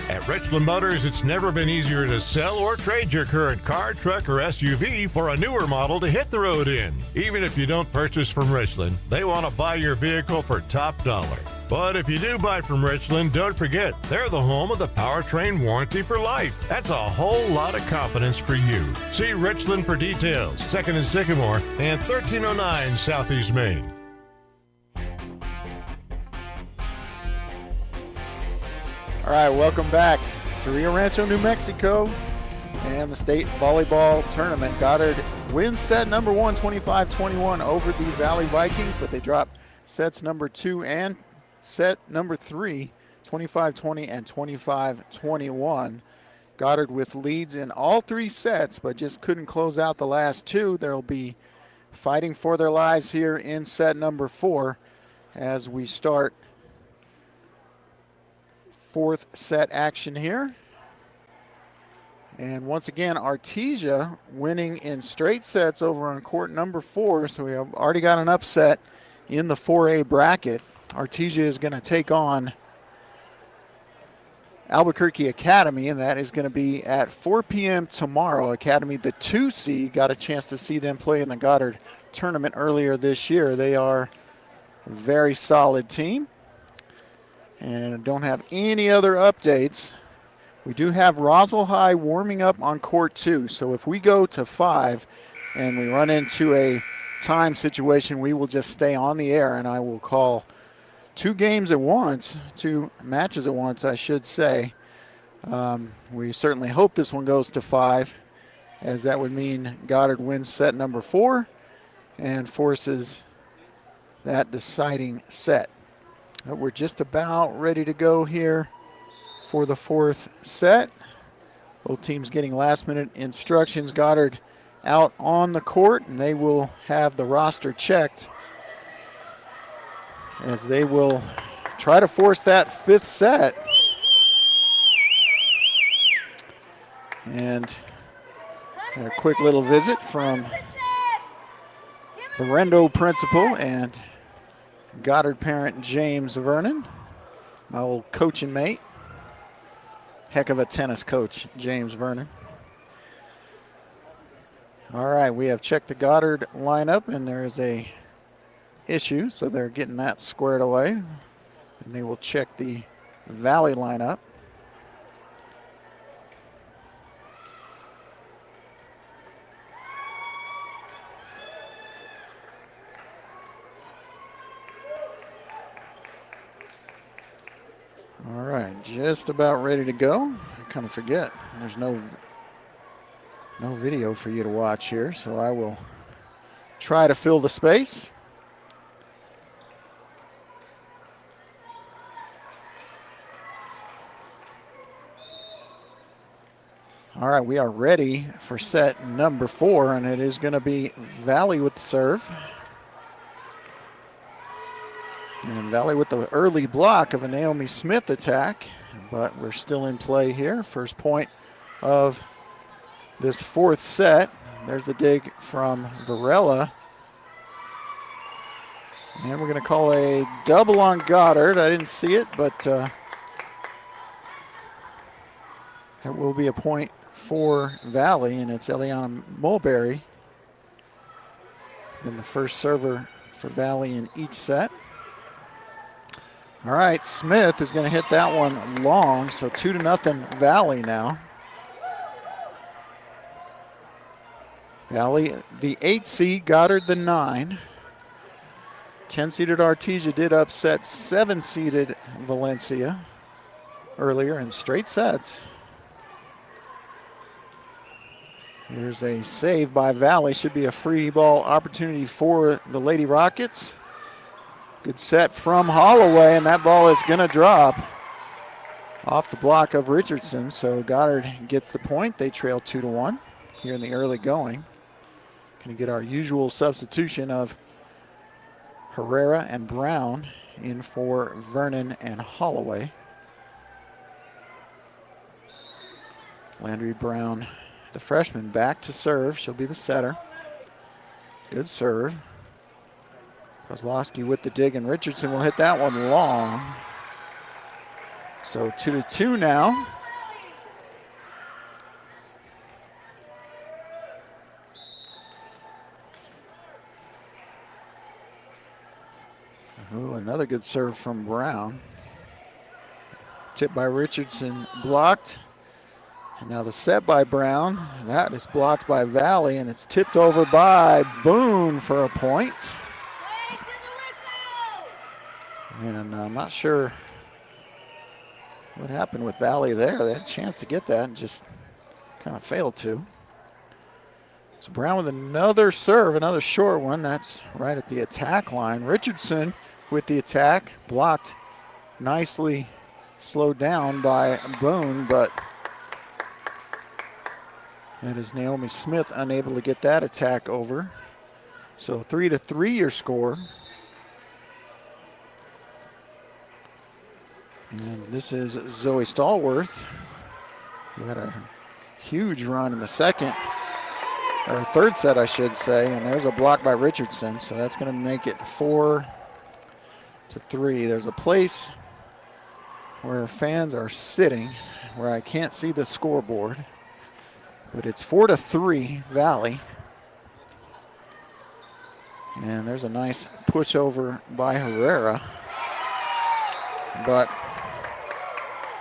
At Richland Motors, it's never been easier to sell or trade your current car, truck, or SUV for a newer model to hit the road in. Even if you don't purchase from Richland, they want to buy your vehicle for top dollar. But if you do buy from Richland, don't forget, they're the home of the powertrain warranty for life. That's a whole lot of confidence for you. See Richland for details. 2nd and Sycamore and 1309 Southeast Main. All right, welcome back to Rio Rancho, New Mexico, and the state volleyball tournament. Goddard wins set number 1, 25-21 over the Valley Vikings, but they drop sets number 2 and set number 3, 25-20 and 25-21. Goddard with leads in all 3 sets, but just couldn't close out the last 2. They'll be fighting for their lives here in set number 4 as we start 4th set action here. And once again, Artesia winning in straight sets over on court number 4. So we have already got an upset in the 4A bracket. Artesia is going to take on Albuquerque Academy, and that is going to be at 4 p.m. tomorrow. Academy, the 2 seed, got a chance to see them play in the Goddard tournament earlier this year. They are a very solid team and don't have any other updates. We do have Roswell High warming up on court 2, so if we go to 5 and we run into a time situation, we will just stay on the air and I will call 2 games at once, 2 matches at once, I should say. We certainly hope this one goes to 5, as that would mean Goddard wins set number 4 and forces that deciding set. But we're just about ready to go here for the 4th set. Both teams getting last-minute instructions. Goddard out on the court, and they will have the roster checked as they will try to force that 5th set. And a quick little visit from the Rendo principal and Goddard parent James Vernon, my old coaching mate. Heck of a tennis coach, James Vernon. All right, we have checked the Goddard lineup, and there is a issue, so they're getting that squared away. And they will check the Valley lineup. All right, just about ready to go. I kind of forget, there's no video for you to watch here, so I will try to fill the space. All right, we are ready for set number 4, and it is going to be Valley with the serve. And Valley with the early block of a Naomi Smith attack, but we're still in play here. First point of this 4th set. There's a dig from Varela. And we're going to call a double on Goddard. I didn't see it, but it will be a point for Valley, and it's Eliana Mulberry. Been the first server for Valley in each set. All right, Smith is going to hit that one long, so 2-0 Valley now. Valley, the 8 seed, Goddard the 9. 10-seeded Artesia did upset 7-seeded Valencia earlier in straight sets. Here's a save by Valley. Should be a free ball opportunity for the Lady Rockets. Good set from Holloway, and that ball is going to drop off the block of Richardson. So Goddard gets the point. They trail 2-1 here in the early going. Going to get our usual substitution of Herrera and Brown in for Vernon and Holloway. Landry Brown, the freshman, back to serve. She'll be the setter. Good serve. Kozlowski with the dig, and Richardson will hit that one long. So 2-2 now. Ooh, another good serve from Brown. Tipped by Richardson, blocked. And now the set by Brown. That is blocked by Valley, and it's tipped over by Boone for a point. And I'm not sure what happened with Valley there. They had a chance to get that and just kind of failed to. So Brown with another serve, another short one. That's right at the attack line. Richardson with the attack, blocked nicely, slowed down by Boone, but that is Naomi Smith unable to get that attack over. So 3-3 your score. And this is Zoe Stallworth, who had a huge run in the third set, I should say. And there's a block by Richardson, so that's going to make it 4 to 3. There's a place where fans are sitting where I can't see the scoreboard, but it's 4-3 Valley. And there's a nice pushover by Herrera, but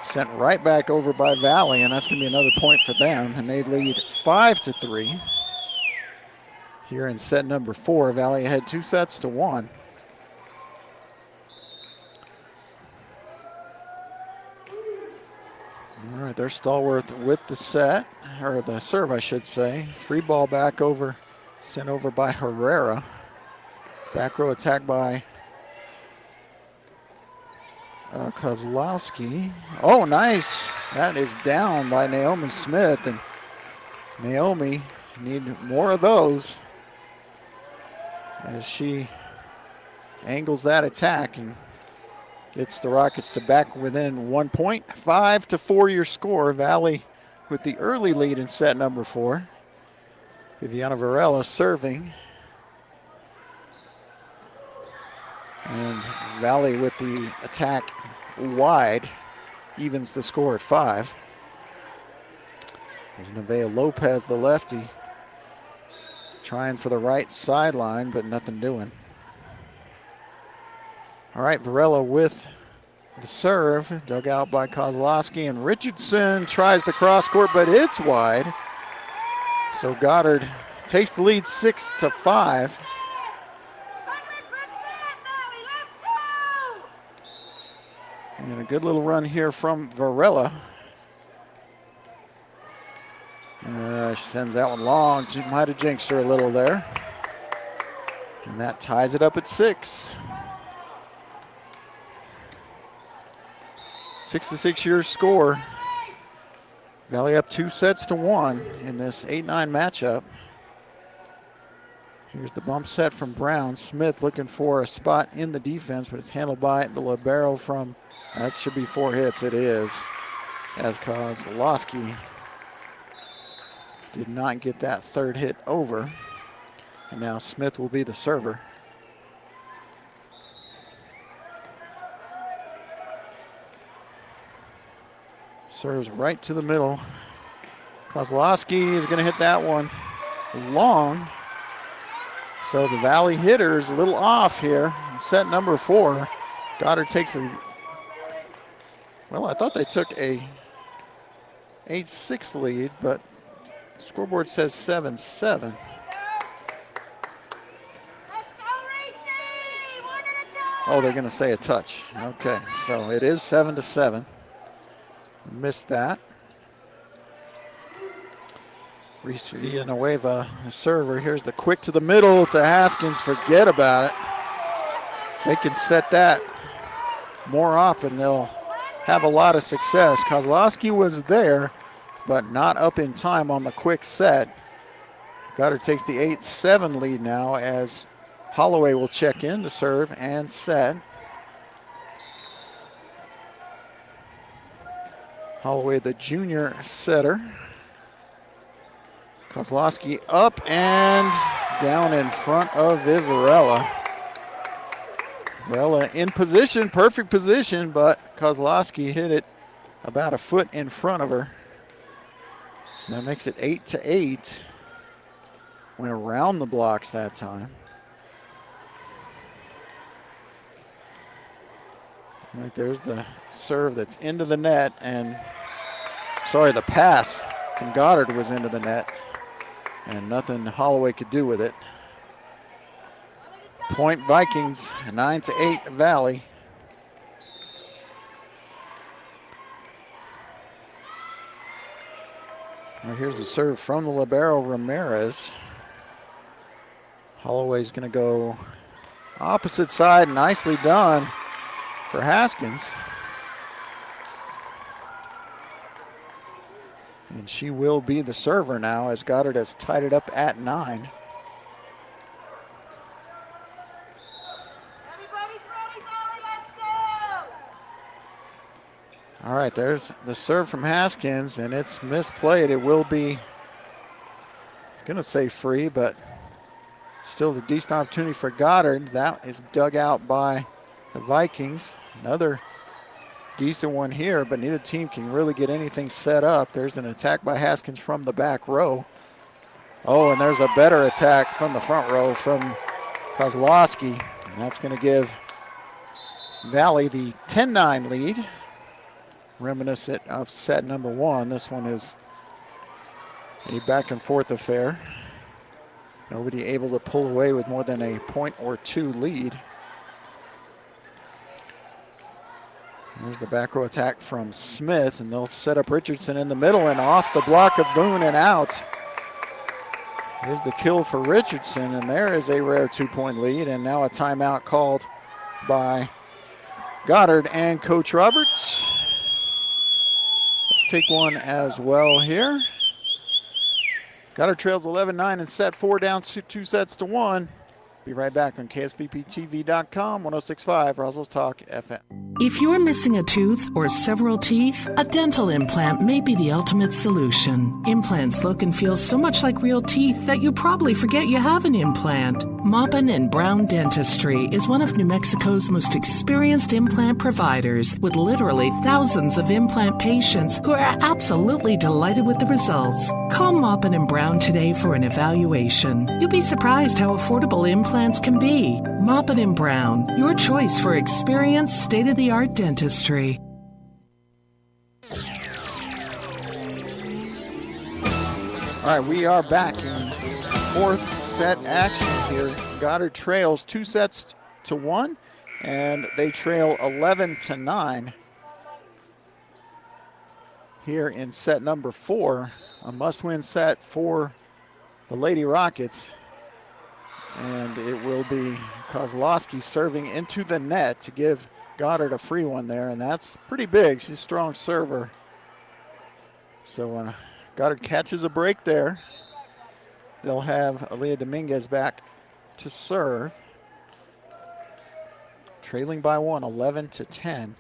sent right back over by Valley, and that's going to be another point for them, and they lead 5-3 here in set number 4. Valley ahead 2-1. All right, they're Stallworth with the set, or the serve, I should say. Free ball back over, sent over by Herrera. Back row attack by Kozlowski. Oh, nice. That is down by Naomi Smith, and Naomi need more of those as she angles that attack and gets the Rockets to back within 1 point. 5-4 your score. Valley with the early lead in set number 4. Viviana Varela serving. And Valley with the attack wide evens the score at 5. There's Nevaeh Lopez, the lefty, trying for the right sideline, but nothing doing. All right, Varela with the serve, dug out by Kozlowski, and Richardson tries the cross court, but it's wide. So Goddard takes the lead 6-5. And a good little run here from Varela. She sends that one long. She might have jinxed her a little there. And that ties it up at 6. 6-6 your score. Valley up 2-1 in this 8-9 matchup. Here's the bump set from Brown. Smith looking for a spot in the defense, but it's handled by the libero from, that should be 4 hits. It is, as Kozlowski did not get that third hit over. And now Smith will be the server. Serves right to the middle. Kozlowski is going to hit that one long. So the Valley hitters a little off here in set number 4. Goddard takes a, well, I thought they took a 8-6 lead, but scoreboard says 7-7. Oh, they're going to say a touch. Okay, so it is 7-7. Missed that. Reese Villanueva, the server. Here's the quick to the middle to Haskins. Forget about it. If they can set that more often, they'll have a lot of success. Kozlowski was there, but not up in time on the quick set. Goddard takes the 8-7 lead now as Holloway will check in to serve and set. Holloway, the junior setter. Kozlowski up and down in front of Vivarella. Varela in position, perfect position, but Kozlowski hit it about a foot in front of her. So that makes it 8-8. Went around the blocks that time. Right, there's the serve that's into the net, and sorry, the pass from Goddard was into the net, and nothing Holloway could do with it. Point Vikings, 9-8 Valley. Right, here's the serve from the libero Ramirez. Holloway's going to go opposite side, nicely done for Haskins. And she will be the server now as Goddard has tied it up at 9. All right, there's the serve from Haskins, and it's misplayed. It will be, I was going to say free, but still a decent opportunity for Goddard. That is dug out by the Vikings. Another decent one here, but neither team can really get anything set up. There's an attack by Haskins from the back row. Oh, and there's a better attack from the front row from Kozlowski. And that's going to give Valley the 10-9 lead. Reminiscent of set number 1. This one is a back and forth affair. Nobody able to pull away with more than a point or two lead. There's the back row attack from Smith, and they'll set up Richardson in the middle and off the block of Boone and out. Here's the kill for Richardson, and there is a rare 2-point lead, and now a timeout called by Goddard and Coach Roberts. Let's take one as well here. Goddard trails 11-9 in set 4, down 2 sets to 1. Be right back on KSVPTV.com, 106.5 Roswell's Talk FM. If you're missing a tooth or several teeth, a dental implant may be the ultimate solution. Implants look and feel so much like real teeth that you probably forget you have an implant. Maupin & Brown Dentistry is one of New Mexico's most experienced implant providers, with literally thousands of implant patients who are absolutely delighted with the results. Call Maupin & Brown today for an evaluation. You'll be surprised how affordable implants can be. Maupin & Brown, your choice for experienced, state-of-the-art dentistry. All right, we are back in fourth set action here. Goddard trails 2 sets to 1, and they trail 11-9 here in set number 4. A must-win set for the Lady Rockets. And it will be Kozlowski serving into the net to give Goddard a free one there, and that's pretty big. She's a strong server. So Goddard catches a break there. They'll have Aaliyah Dominguez back to serve. Trailing by 1, 11-10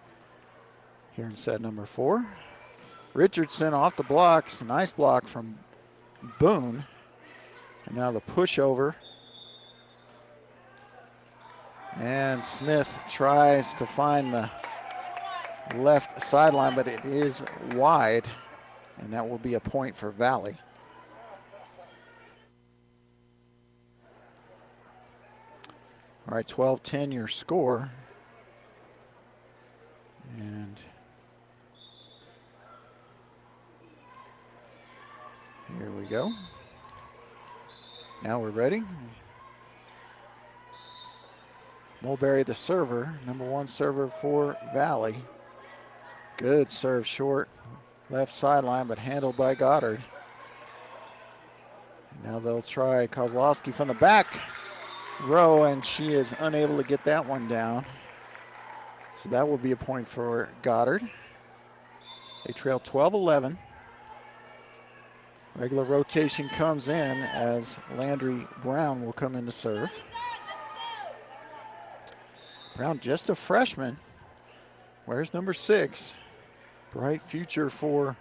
here in set number 4. Richardson off the blocks, nice block from Boone. And now the pushover. And Smith tries to find the left sideline, but it is wide, and that will be a point for Valley. All right, 12-10 your score. And here we go. Now we're ready. Mulberry, the server, number 1 server for Valley. Good serve short, left sideline, but handled by Goddard. And now they'll try Kozlowski from the back row, and she is unable to get that one down. So that will be a point for Goddard. They trail 12-11. Regular rotation comes in as Landry Brown will come in to serve. Brown, just a freshman. Where's number 6? Bright future for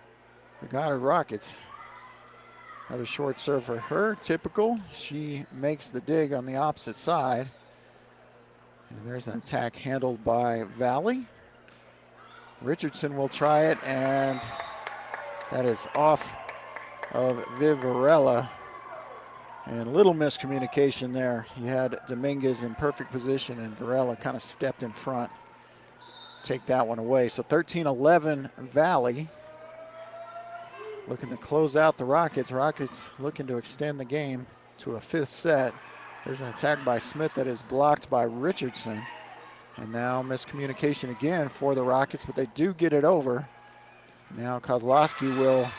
the Goddard Rockets. Another short serve for her, typical. She makes the dig on the opposite side. And there's an attack handled by Valley. Richardson will try it, and that is off of Viv Varela. And a little miscommunication there. He had Dominguez in perfect position, and Varela kind of stepped in front. Take that one away. So 13-11 Valley. Looking to close out the Rockets. Rockets looking to extend the game to a 5th set. There's an attack by Smith that is blocked by Richardson. And now miscommunication again for the Rockets, but they do get it over. Now Kozlowski will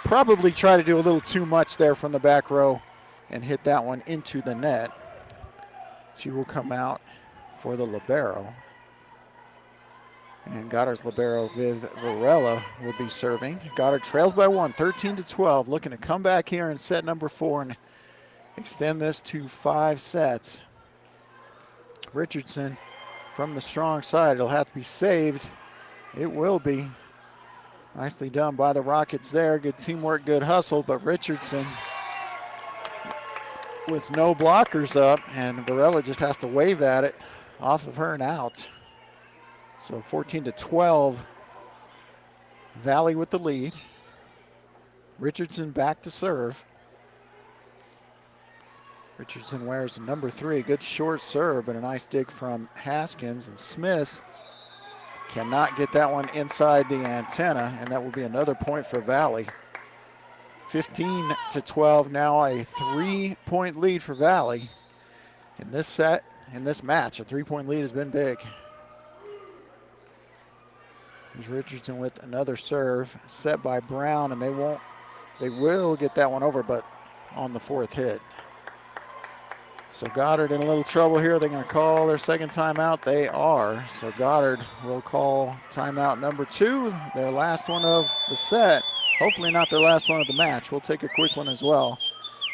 probably try to do a little too much there from the back row and hit that one into the net. She will come out for the libero. And Goddard's libero, Viv Varela, will be serving. Goddard trails by 1, 13-12, looking to come back here in set number 4 and extend this to 5 sets. Richardson from the strong side. It'll have to be saved. It will be. Nicely done by the Rockets there. Good teamwork, good hustle, but Richardson with no blockers up, and Varela just has to wave at it off of her and out. So 14-12, Valley with the lead. Richardson back to serve. Richardson wears number 3, good short serve, but a nice dig from Haskins, and Smith cannot get that one inside the antenna, and that will be another point for Valley. 15-12, now a 3-point lead for Valley. In this set, in this match, a 3-point lead has been big. Here's Richardson with another serve, set by Brown, and they will get that one over, but on the 4th hit. So Goddard in a little trouble here. They're going to call their second timeout. They are. So Goddard will call timeout number 2, their last one of the set. Hopefully not their last one of the match. We'll take a quick one as well.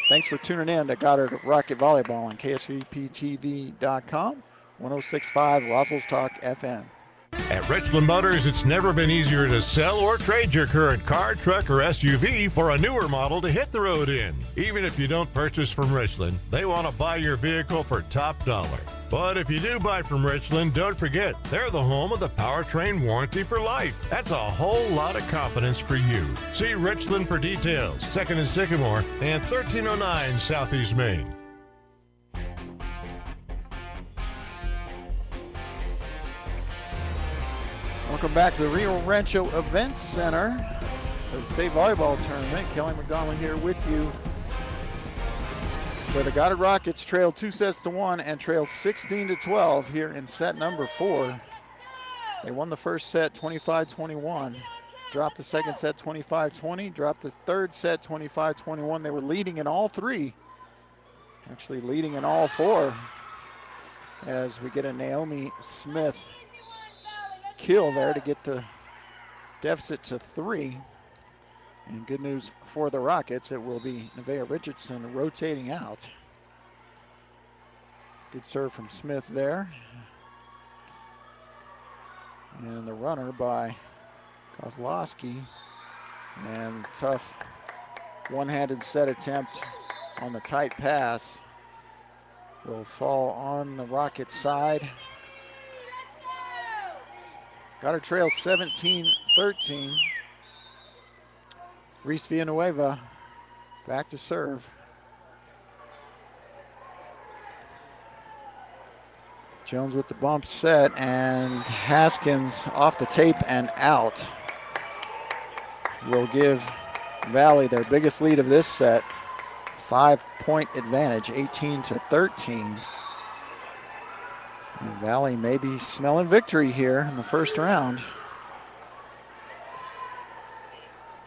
Thanks for tuning in to Goddard Rocket Volleyball on KSVPTV.com, 106.5 Roswell's Talk FM. At Richland Motors, it's never been easier to sell or trade your current car, truck, or SUV for a newer model to hit the road in. Even if you don't purchase from Richland, they want to buy your vehicle for top dollar. But if you do buy from Richland, don't forget, they're the home of the powertrain warranty for life. That's a whole lot of confidence for you. See Richland for details, 2nd and Sycamore, and 1309 Southeast Main. Welcome back to the Rio Rancho Events Center for the state volleyball tournament. Kelly McDonald here with you. Where the Goddard Rockets trail 2-1 and trail 16-12 here in set number 4. They won the first set 25-21, dropped the second set 25-20, dropped the third set 25-21. They were leading in all 3, actually leading in all 4, as we get a Naomi Smith kill there to get the deficit to 3. And good news for the Rockets, it will be Nevaeh Richardson rotating out. Good serve from Smith there. And the runner by Kozlowski. And tough one-handed set attempt on the tight pass will fall on the Rockets side. Goddard trails 17-13. Reese Villanueva back to serve. Jones with the bump set, and Haskins off the tape and out. Will give Valley their biggest lead of this set. 5-point advantage, 18-13. And Valley may be smelling victory here in the first round.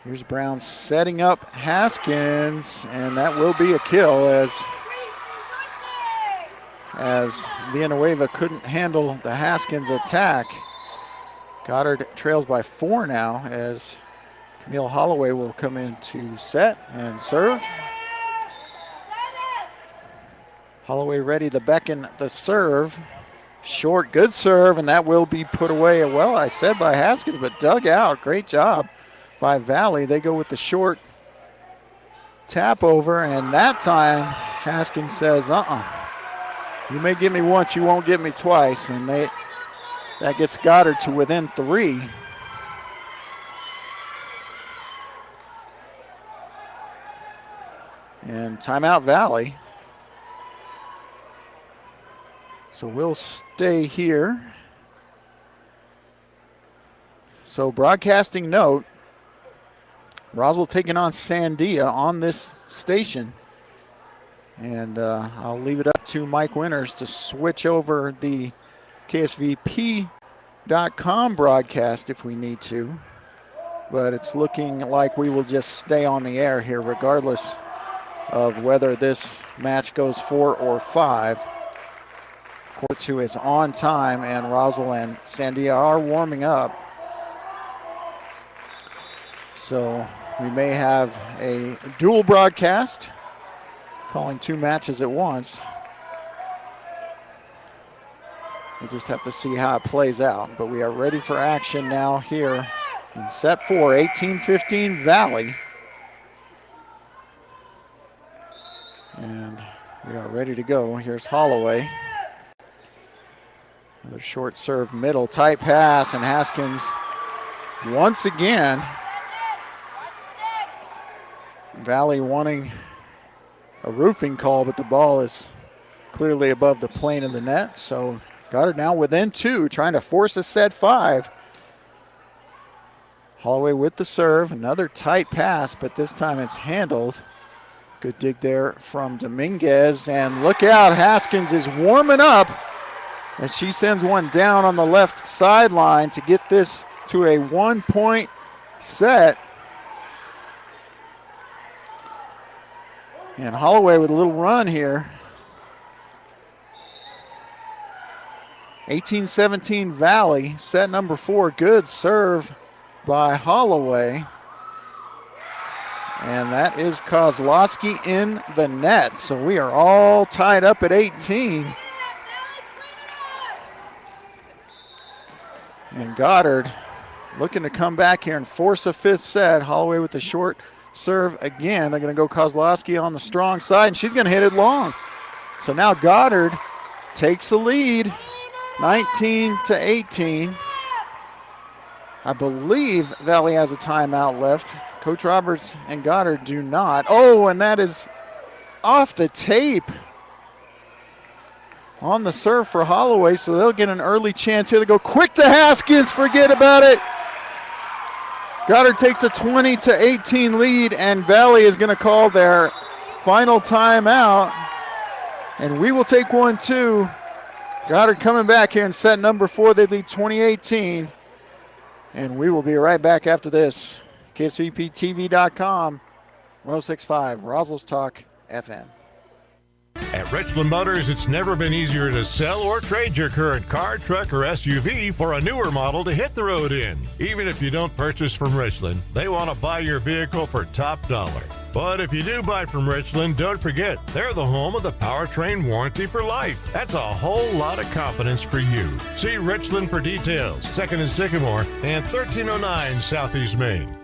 Here's Brown setting up Haskins, and that will be a kill as Villanueva couldn't handle the Haskins attack. Goddard trails by 4 now as Camille Holloway will come in to set and serve. Holloway ready to beckon the serve. Short, good serve, and that will be put away, well, I said by Haskins, but dug out. Great job by Valley. They go with the short tap over, and that time Haskins says, you may get me once, you won't get me twice, and that gets Goddard to within 3. And timeout Valley. So we'll stay here. So broadcasting note, Roswell taking on Sandia on this station. And I'll leave it up to Mike Winters to switch over the KSVP.com broadcast if we need to. But it's looking like we will just stay on the air here regardless of whether this match goes 4 or 5. Court 2 is on time, and Roswell and Sandia are warming up. So we may have a dual broadcast, calling 2 matches at once. We'll just have to see how it plays out. But we are ready for action now here in set 4, 18-15 Valley. And we are ready to go. Here's Holloway. Another short serve, middle, tight pass, and Haskins once again. Valley wanting a roofing call, but the ball is clearly above the plane of the net. So Goddard now within 2, trying to force a set 5. Holloway with the serve, another tight pass, but this time it's handled. Good dig there from Dominguez, and look out, Haskins is warming up as she sends one down on the left sideline to get this to a 1-point set. And Holloway with a little run here. 18-17 Valley, set number 4, good serve by Holloway. And that is Kozlowski in the net. So we are all tied up at 18. And Goddard looking to come back here and force a 5th set. Holloway with the short serve again. They're going to go Kozlowski on the strong side, and she's going to hit it long. So now Goddard takes the lead, 19-18. I believe Valley has a timeout left. Coach Roberts and Goddard do not. Oh, and that is off the tape on the serve for Holloway, so they'll get an early chance here. They go quick to Haskins, forget about it. Goddard takes a 20-18 lead, and Valley is going to call their final timeout. And we will take one too. Goddard coming back here in set number 4. They lead 20-18. And we will be right back after this. KSVPTV.com, 106.5, Roswell's Talk FM. At Richland Motors, it's never been easier to sell or trade your current car, truck, or SUV for a newer model to hit the road in. Even if you don't purchase from Richland, they want to buy your vehicle for top dollar. But if you do buy from Richland, don't forget, they're the home of the powertrain warranty for life. That's a whole lot of confidence for you. See Richland for details. 2nd and Sycamore and 1309 Southeast Main.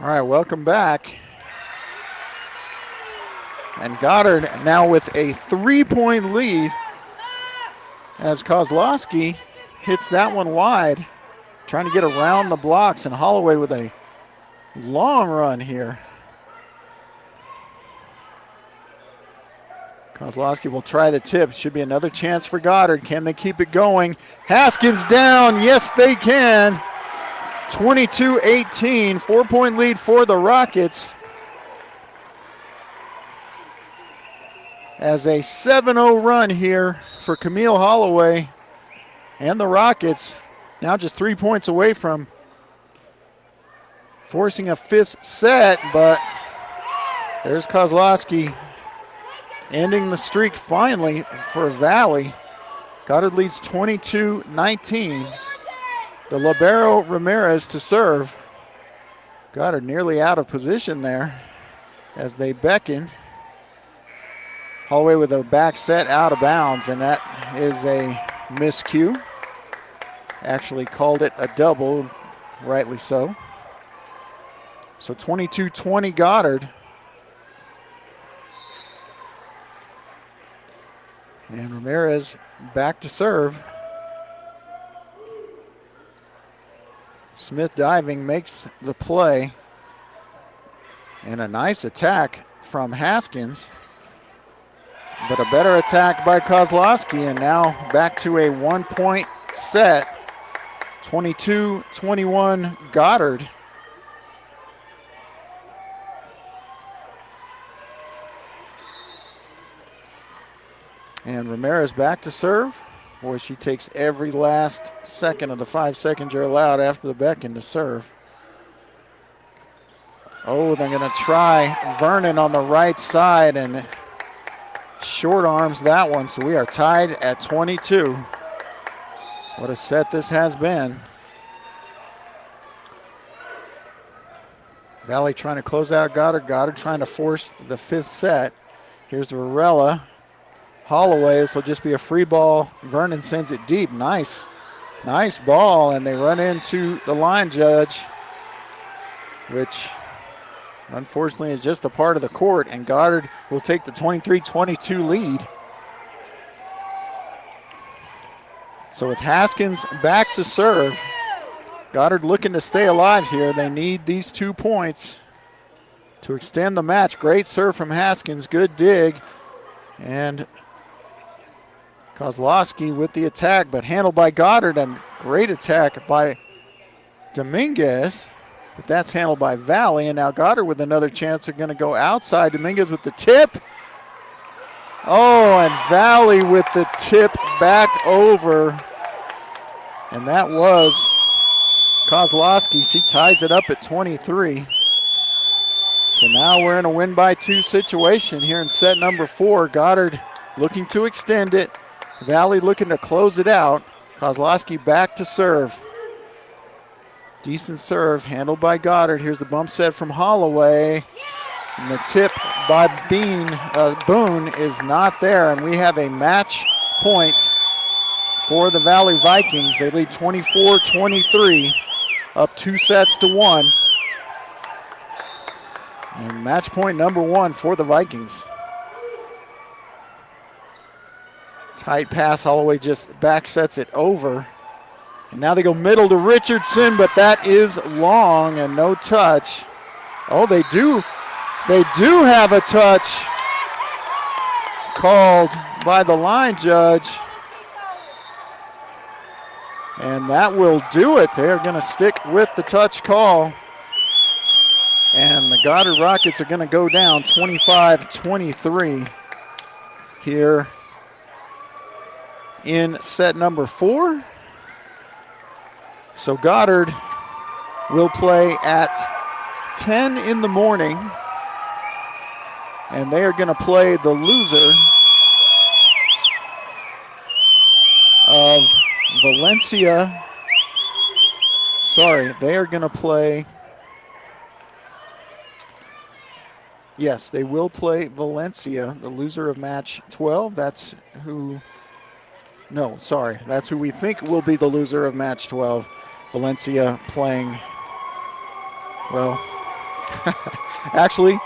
All right, welcome back. And Goddard now with a 3-point lead as Kozlowski hits that one wide, trying to get around the blocks, and Holloway with a long run here. Kozlowski will try the tip. Should be another chance for Goddard. Can they keep it going? Haskins down. Yes, they can. 22-18, 4-point lead for the Rockets. As a 7-0 run here for Camille Holloway and the Rockets. Now just 3 points away from forcing a 5th set, but there's Kozlowski ending the streak finally for Valley. Goddard leads 22-19. The libero Ramirez to serve. Goddard nearly out of position there as they beckon. Holloway with a back set out of bounds, and that is a miscue. Actually called it a double, rightly so. So 22-20 Goddard. And Ramirez back to serve. Smith diving makes the play. And a nice attack from Haskins. But a better attack by Kozlowski, and now back to a 1-point set. 22-21 Goddard. And Ramirez back to serve. Boy, she takes every last second of the 5 seconds you're allowed after the beckon to serve. Oh, they're going to try Vernon on the right side, and short arms that one, so we are tied at 22. What a set this has been. Valley trying to close out Goddard. Goddard trying to force the 5th set. Here's Varela. Holloway, this will just be a free ball. Vernon sends it deep. Nice ball, and they run into the line judge, which unfortunately is just a part of the court, and Goddard will take the 23-22 lead. So with Haskins back to serve, Goddard looking to stay alive here. They need these 2 points to extend the match. Great serve from Haskins, good dig, and Kozlowski with the attack, but handled by Goddard, and great attack by Dominguez, but that's handled by Valley, and now Goddard with another chance. They're going to go outside. Dominguez with the tip. Oh, and Valley with the tip back over, and that was Kozlowski. She ties it up at 23. So now we're in a win by 2 situation here in set number 4. Goddard looking to extend it. Valley looking to close it out. Kozlowski back to serve. Decent serve handled by Goddard. Here's the bump set from Holloway. And the tip by Boone is not there. And we have a match point for the Valley Vikings. They lead 24-23, up 2 sets to 1. And match point number 1 for the Vikings. Tight pass, Holloway just back sets it over. And now they go middle to Richardson, but that is long and no touch. Oh, they do have a touch called by the line judge. And that will do it. They're going to stick with the touch call. And the Goddard Rockets are going to go down 25-23 here in set number 4. So Goddard will play at 10 in the morning, and they are going to play the loser of Valencia. Sorry, they are going to play. Yes, they will play Valencia, the loser of match 12. That's who. No, sorry. That's who we think will be the loser of match 12. Valencia playing, well, actually,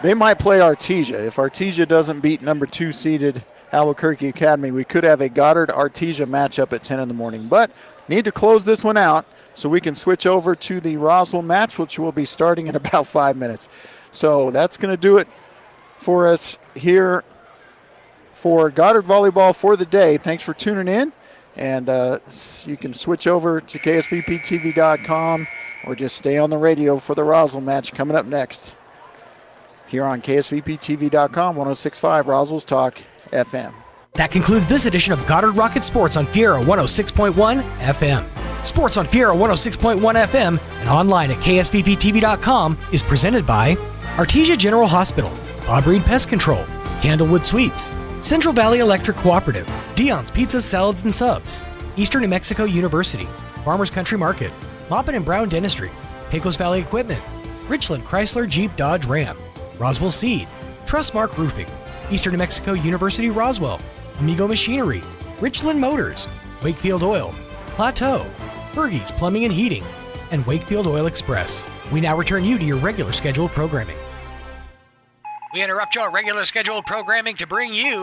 they might play Artesia. If Artesia doesn't beat number 2 seeded Albuquerque Academy, we could have a Goddard-Artesia matchup at 10 in the morning. But need to close this one out so we can switch over to the Roswell match, which will be starting in about 5 minutes. So that's going to do it for us here for Goddard Volleyball for the day. Thanks for tuning in. And you can switch over to KSVPTV.com or just stay on the radio for the Roswell match coming up next here on KSVPTV.com, 106.5 Roswell's Talk FM. That concludes this edition of Goddard Rocket Sports on Fiera 106.1 FM. Sports on Fiera 106.1 FM and online at KSVPTV.com is presented by Artesia General Hospital, Bob Reed Pest Control, Candlewood Suites, Central Valley Electric Cooperative, Dion's Pizzas, Salads, and Subs, Eastern New Mexico University, Farmers Country Market, Maupin and Brown Dentistry, Pecos Valley Equipment, Richland Chrysler Jeep Dodge Ram, Roswell Seed, Trustmark Roofing, Eastern New Mexico University Roswell, Amigo Machinery, Richland Motors, Wakefield Oil, Plateau, Fergie's Plumbing and Heating, and Wakefield Oil Express. We now return you to your regular scheduled programming. We interrupt your regular scheduled programming to bring you